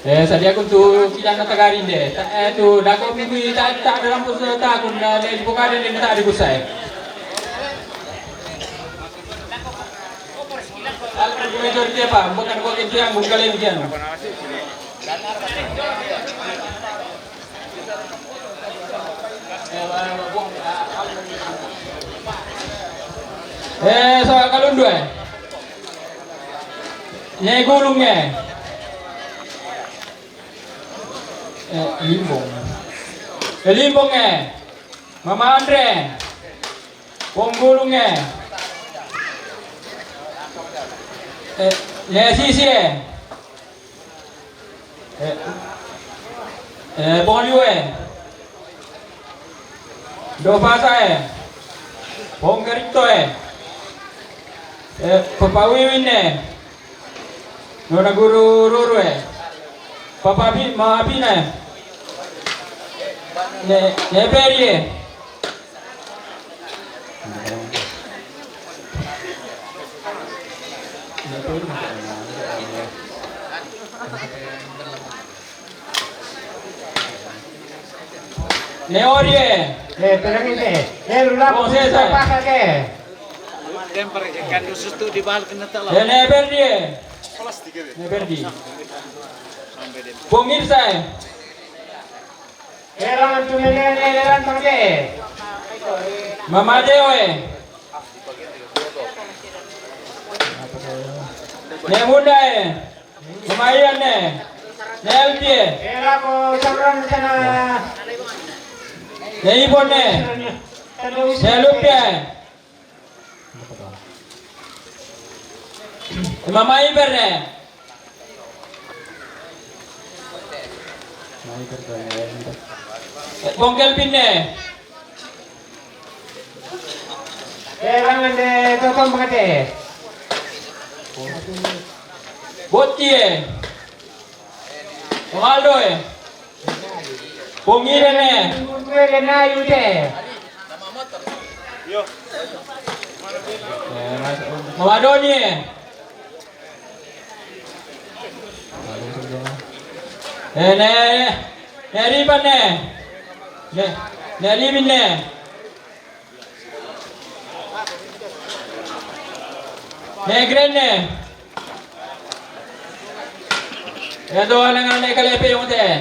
Sadia kun tu kilang na tagarin de. Tu dako minggu tak dalam pusa ta kun na le buka de tak ada kusai. Al majority apa? Bukan kau itu yang bukan lagi kian. Soal kalun dua. Nyai gulungnya. Limbong. Limbongnya. Mama Andre. Gulungnya. Sisi. Liu. Dopasa. Gerito. Papawiwin. Nona guru ruru. Papa Mabina. Neberi. Neorie. Tenangin deh. Lula Oh, bisa saya. pakai ke. Din kan khusus tu di bal kena tala. Neberdi. Neberdi. Pemirsa. Erangan tu nelan pakai. Mama Dewe. Nemunda. Mama Ian. Neldi. Era ko sabran sana. Neibon. Nelupia. Mama Iber. Bongkel pinne. Erangan de totom pakai. Botie. Ronaldo. Pungirene. Gue na yude. Mamadoni. Neribane. Neribine. Negrene. Ito lang ang nakalepe yung te.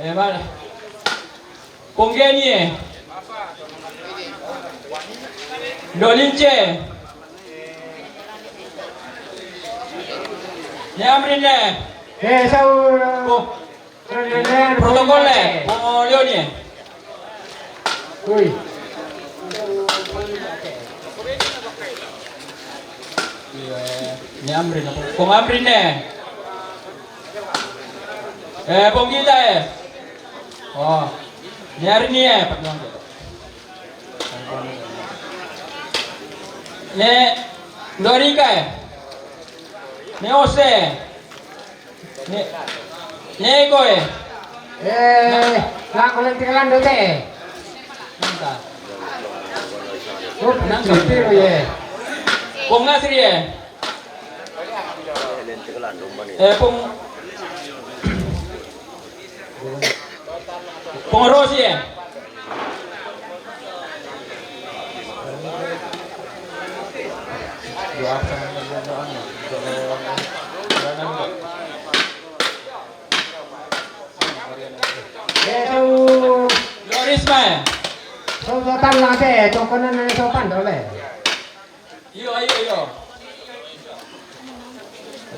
Mana? Ponggeni. Dolince. Nyamrine. Sau Protokole. Leoni. Ui. Nyamrin ako. Kumamrin Ponggita Oh. Nyari ni Dorika Ose Ego Lang ko lang tikalan dote. Nang sipiro ye. Pong Nasri Pong Rosi Lorisma Sopan lang te, tungkonan na sopan dole. Iyo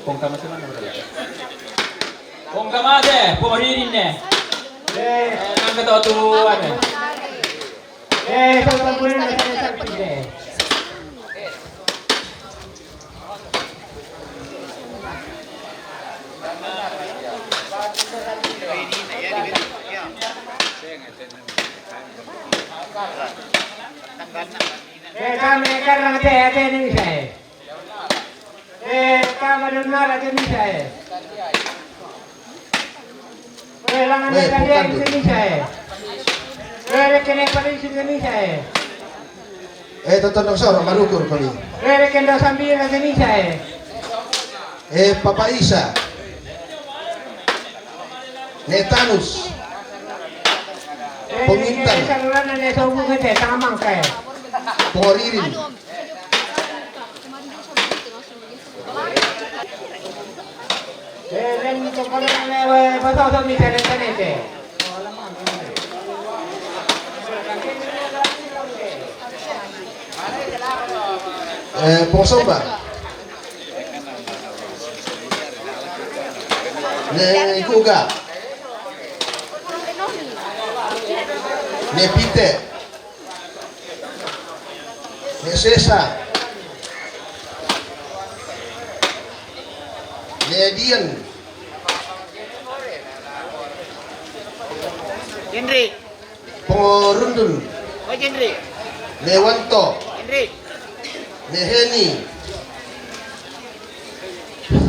Pong Kamase mana Pong Kamase Pong Ririn nang ketutuan sopan punin na sa pide. kami karang ate ni saya. Kami dengar ate ni saya. Langan kalian ni saya. Kene paling ni saya. Totoo soro, marukur kami. Kendo sambil ate ni saya. Papa Isa. Netanus. Pemintang. Saluran na sa ugo kete tamang kay. Poririn. Len ko pala na pasok mi sa tanete. Pongsoba. Ne Kuga. Ne Pite. Ne Sesa. Ne Dian. Henry, Pengorundun. oh Henry, Ne Wanto. Henry. Ne Heni.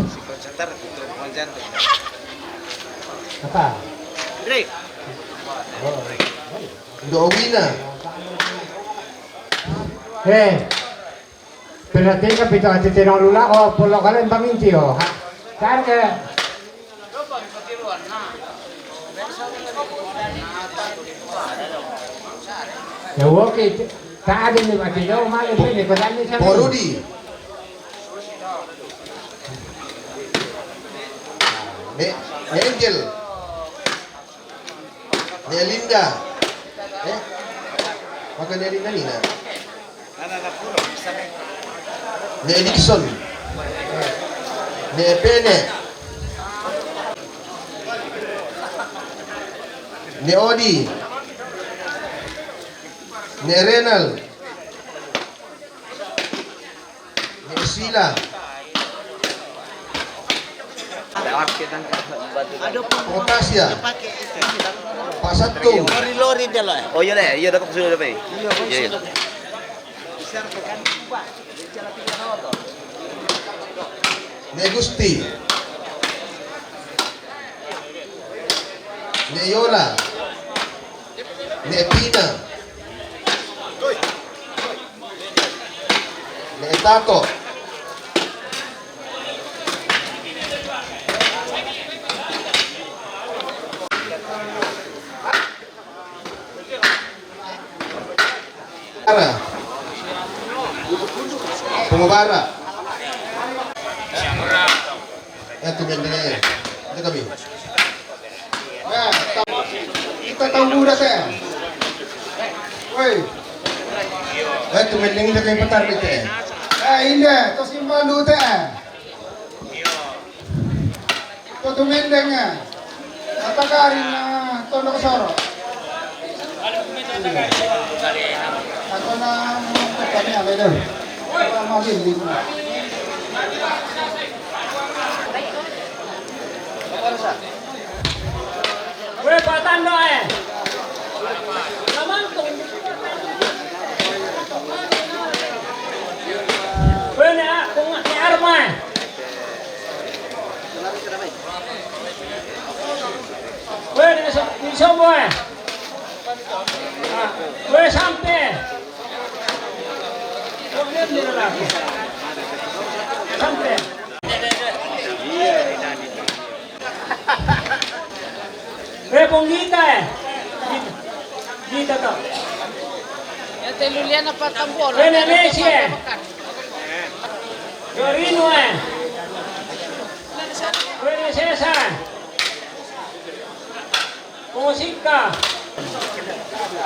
Si konsentar untuk konsentar. Apa? Henry. Dowina. Berarti kapito ati tinong lula ko pulo kalen paminti o. Saan ka? Ya oke, tak ada ni mati jauh malam ni padahal ni sana. Porudi. Ne Angel. Ne Linda. Maka ne Linda ni na. Anak puro bisa nih. Ne Dixon. Ne Pene. Ne Odi. Ne Renal. Ne Sila. Potasia. Pak Satung. Lori dia lah. Oh iya deh, iya dapat sudah dapat. Iya. Ne Gusti. Ne Yola. Ne Pina. Ne Tato. Ara. Pengobara. Itu bendera. Itu kami. Kita tahu muda saya. Woi. Itu mending dia kayak petar gitu. Ini, terus simpan dulu teh. Itu mendengnya. Kata karin tondok soro. Ako na kami apa itu? Magin di mana? Weh patando Naman tuh. Weh kung ni arma. Weh ni sobo Weh sampai. Kemudian dia lagi. Sampai. Weh ponggita Gita to. Ya telulian apa tambol? Weh Messi Yorino Weh Cesar. Musika.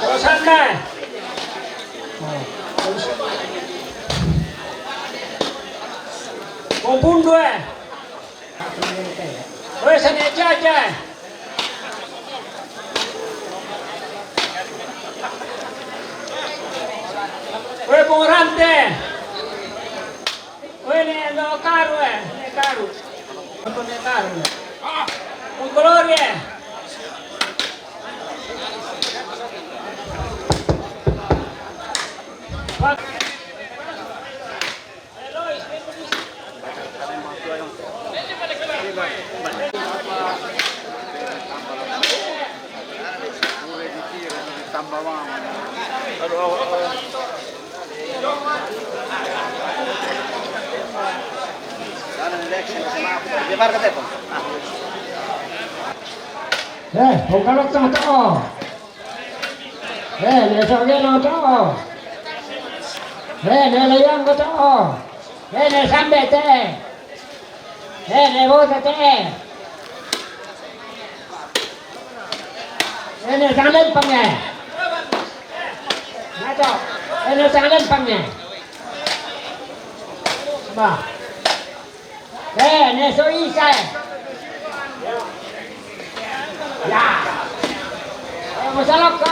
Rosanda. Kompundo Weh sana jaja. Weh pengorante. Weh ne karu ne karu. Apa ne karu? Un gloria. Bukan to. Nesognya no to. Nelayang ko to. Nesambe te. Nebota te. Nesangan pangnya. Nato. Nesangan pangnya. Ba. Nesoisa. Ya. Masalah kau.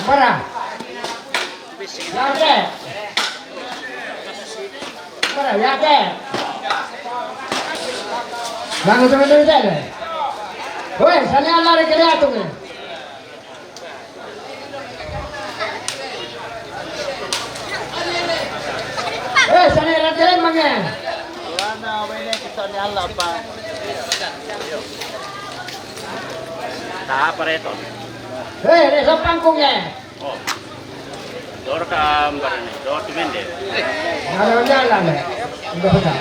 Bara. Yate. Bara yate. Jangan teman-teman saya. Woi, sana lari ke atas ni. Sana lari mana? Wala wala kita ni Allah pa. Taha pareto. Nasa pangkungnya. Oh. Dor ka barane, dor tumende. Kalau nyala ni. Enggak betul.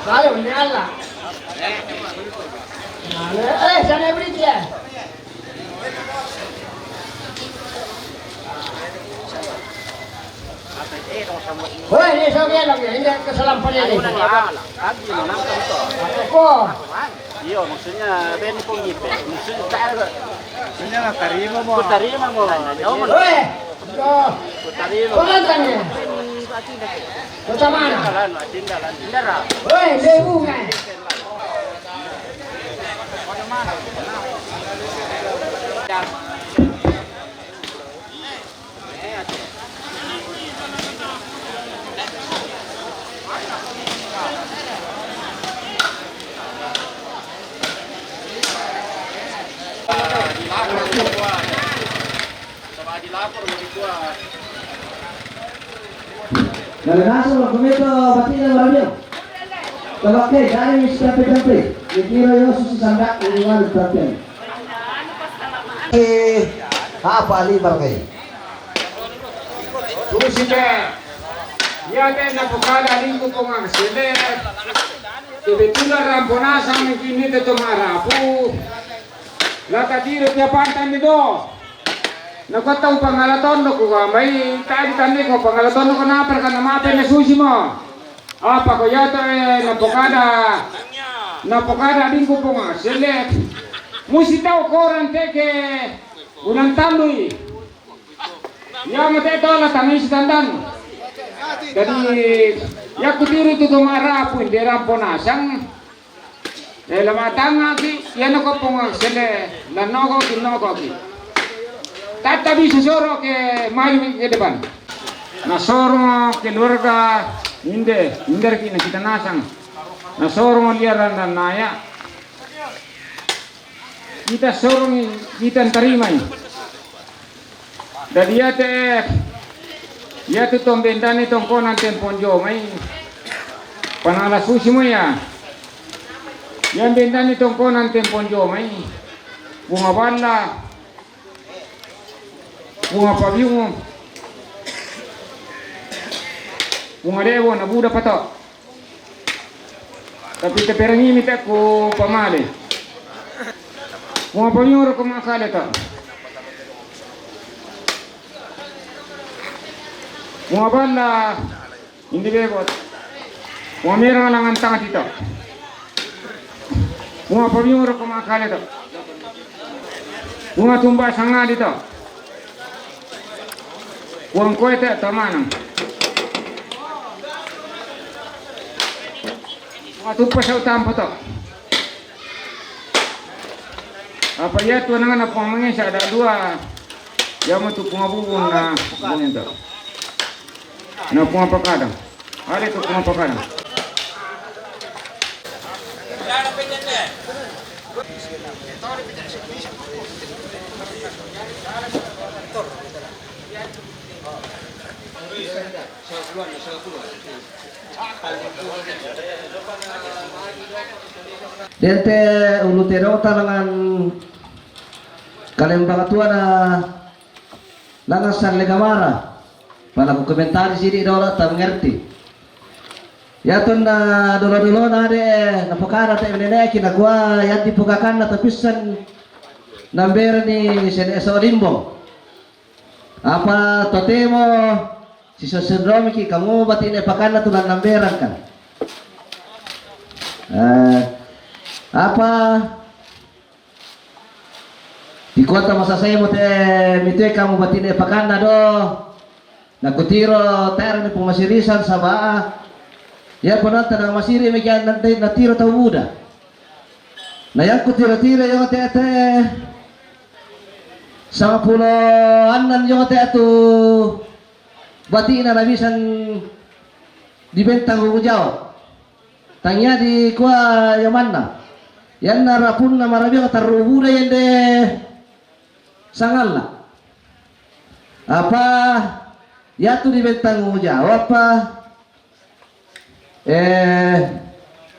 Kalau nyala. Sana beri dia. Woi, ni soalnya lagi, ini kesalahan ini. Agi mo nang kanto. Ako. Iyo, maksudnya ben po gipe. Maksudnya tayo. Maksudnya tarima mo. Tarima mo. Woi. Tarima. Pengantangnya. Kota mana? Tindalan. Indara. Woi, debunga. Nalinaso lang kumito, pati na marami. Tabakay, dahil yung siyempre-siyempre. Ikiro yung susisandak, iniwan ng tatyan. Apa libar kayo? Susite. Yate na pukada lingko ko nga sile. Tibetula ramponasa ng kinita tumarapu. Latadiro tiya pantan nito. Nagkataw pangalaton ko ka, may tayo tandi ko, pangalaton ko na para ka namatin na susi mo. Apa ko yato napokada din ko po nga, select. Musitaw ko rante ke unang taloy. Yamat ito la tamis tandan. Jadi yakutiro ito tumara po, hindi rampo nasang. Lamatang aki, yan ako po nga, select. Lanoko, kinoko ki. Tatabi sosoro ke maju ke depan. Nasoro keluarga hindi kita nasang. Nasoro liaran dan naya. Kita sorong kita terima. Dan dia tu tombendani tongkonan temponjo mai. Panala susi mo ya. Yang bendani tongkonan temponjo mai. Bunga bala. Bunga pabiungo. Bunga dewo na buda pato. Tapi teperangi minta ko pamale. Bunga pabiungo ko makale to. Bunga bala hindi bebot. Bunga merang lang ang tanga dito. Bunga pabiungo ko makale to. Bunga tumba sanga dito. Uang kue te tamanang. Bunga tumpa sa utampo to. Apa ya tu nangan apa mangesa ada dua. Ya mo tu pungabubun na bunga to. Na pungapakadang. Ada tu pungapakadang. Dente ulutero talangan kalembang tua na langasan legamara pala ko komentari sini dola ta mengerti ya ton na dolo na de na pokara ta menene kinagwa ya di pukakan na tapisan number ni sen eso limbong apa totemo si sosendromi ki kamu batine pakana tunan namberan kan apa di kota masa saya mo te mite kamu batine pakana do nakutiro ter ni pumasirisan sa baa ya ponanta na masiri me kaya natiro tau muda na yang kutiro-tiro yung te sama pulau anan yung te atu batina na bisan dibentang hujau tanya di kuah yang mana yan narapun na marami ang tarubuda yan de sangal na apa yatu dibentang hujau apa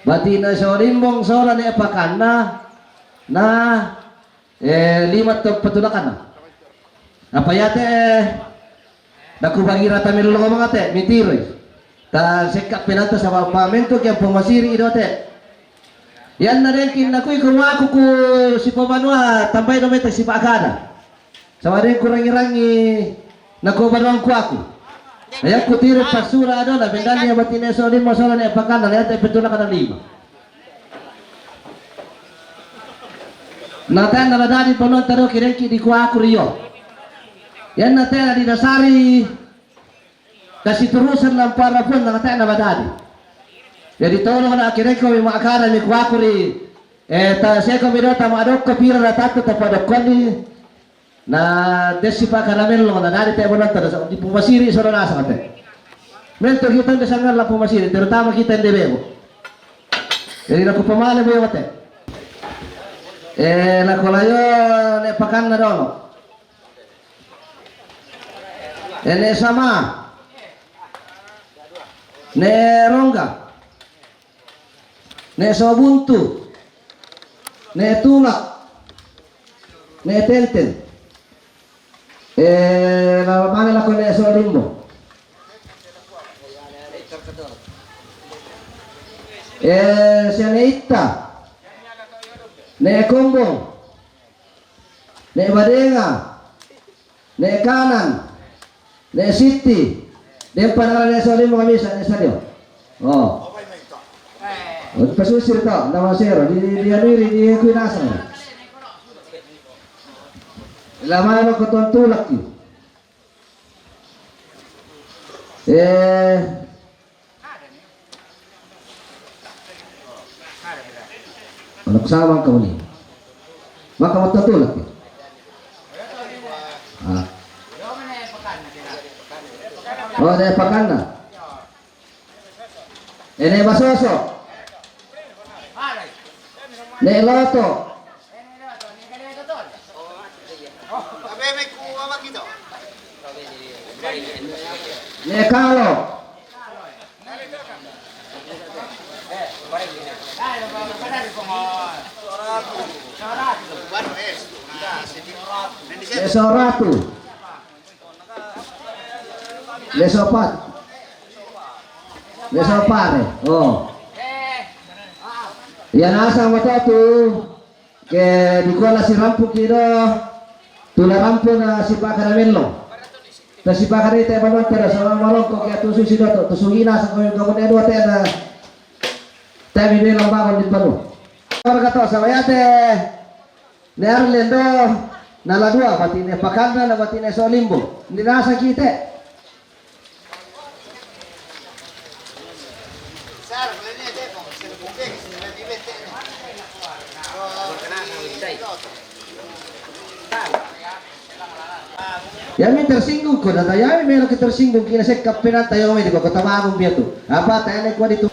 batina sa limbong sora ni apakana na limat to patulakan na apa yate naku bagi rata melu ngomong ate mitiroy ta sekap penata sa pamento kaya pumasiri idote yan na rin kin naku ikumaku ku si pamanua tambay no meta si paakada sama rin kurangi-rangi naku banong ku aku ayan ku tiro pasura do na bendanya batine so limo so na apakana na ate petulakan na lima natan na dadi panon taro kirenki di ku aku riyo yan na tela di dasari kasi terusan ng para pun ng tayo na madali. Jadi tolong na akhirnya ko may maakara ni kuakuri ta saya ko minota maadok ko pira na tato tapadok ko ni na desipa kanamen lo na dali tayo bonanta di pumasiri so na sa kate. Mento kita ng sangal la pumasiri terutama kita ng debebo. Jadi na ko pamana mo yote. Na kolayo ne pakan na dono. Ene sama ne rongga ne sobuntu ne tulak ne tenten mana lako ne solimbo siane itta ne kombong ne badenga ne kanan ne siti dem pangalan ne solimbo kami sa sadio oh pasusir to nama sero di aniri di kuinasa lama ko tontulak ki anak sama kau ni maka matutulak ki oh deh pakana ini basoso ne loto ne kalo ne soratu ne sopat ne sopare oh yan asa mo tu ke di kuala si rampu kiro tula rampu na si pakaramelo ta si pakarite balon tera sa malong ko ke tusu si doto tusungina sa ko ko ne do tera tabi ne lomba ko di panu para kato sa wayate ne arlendo Nala dua batine pakanda na batine so limbo. Hindi nasa kita. Yami tersinggung ko data yami meron ka tersinggung kina sa kapinan tayo may di ko katamagong biyato. Apa tayo na kwa dito.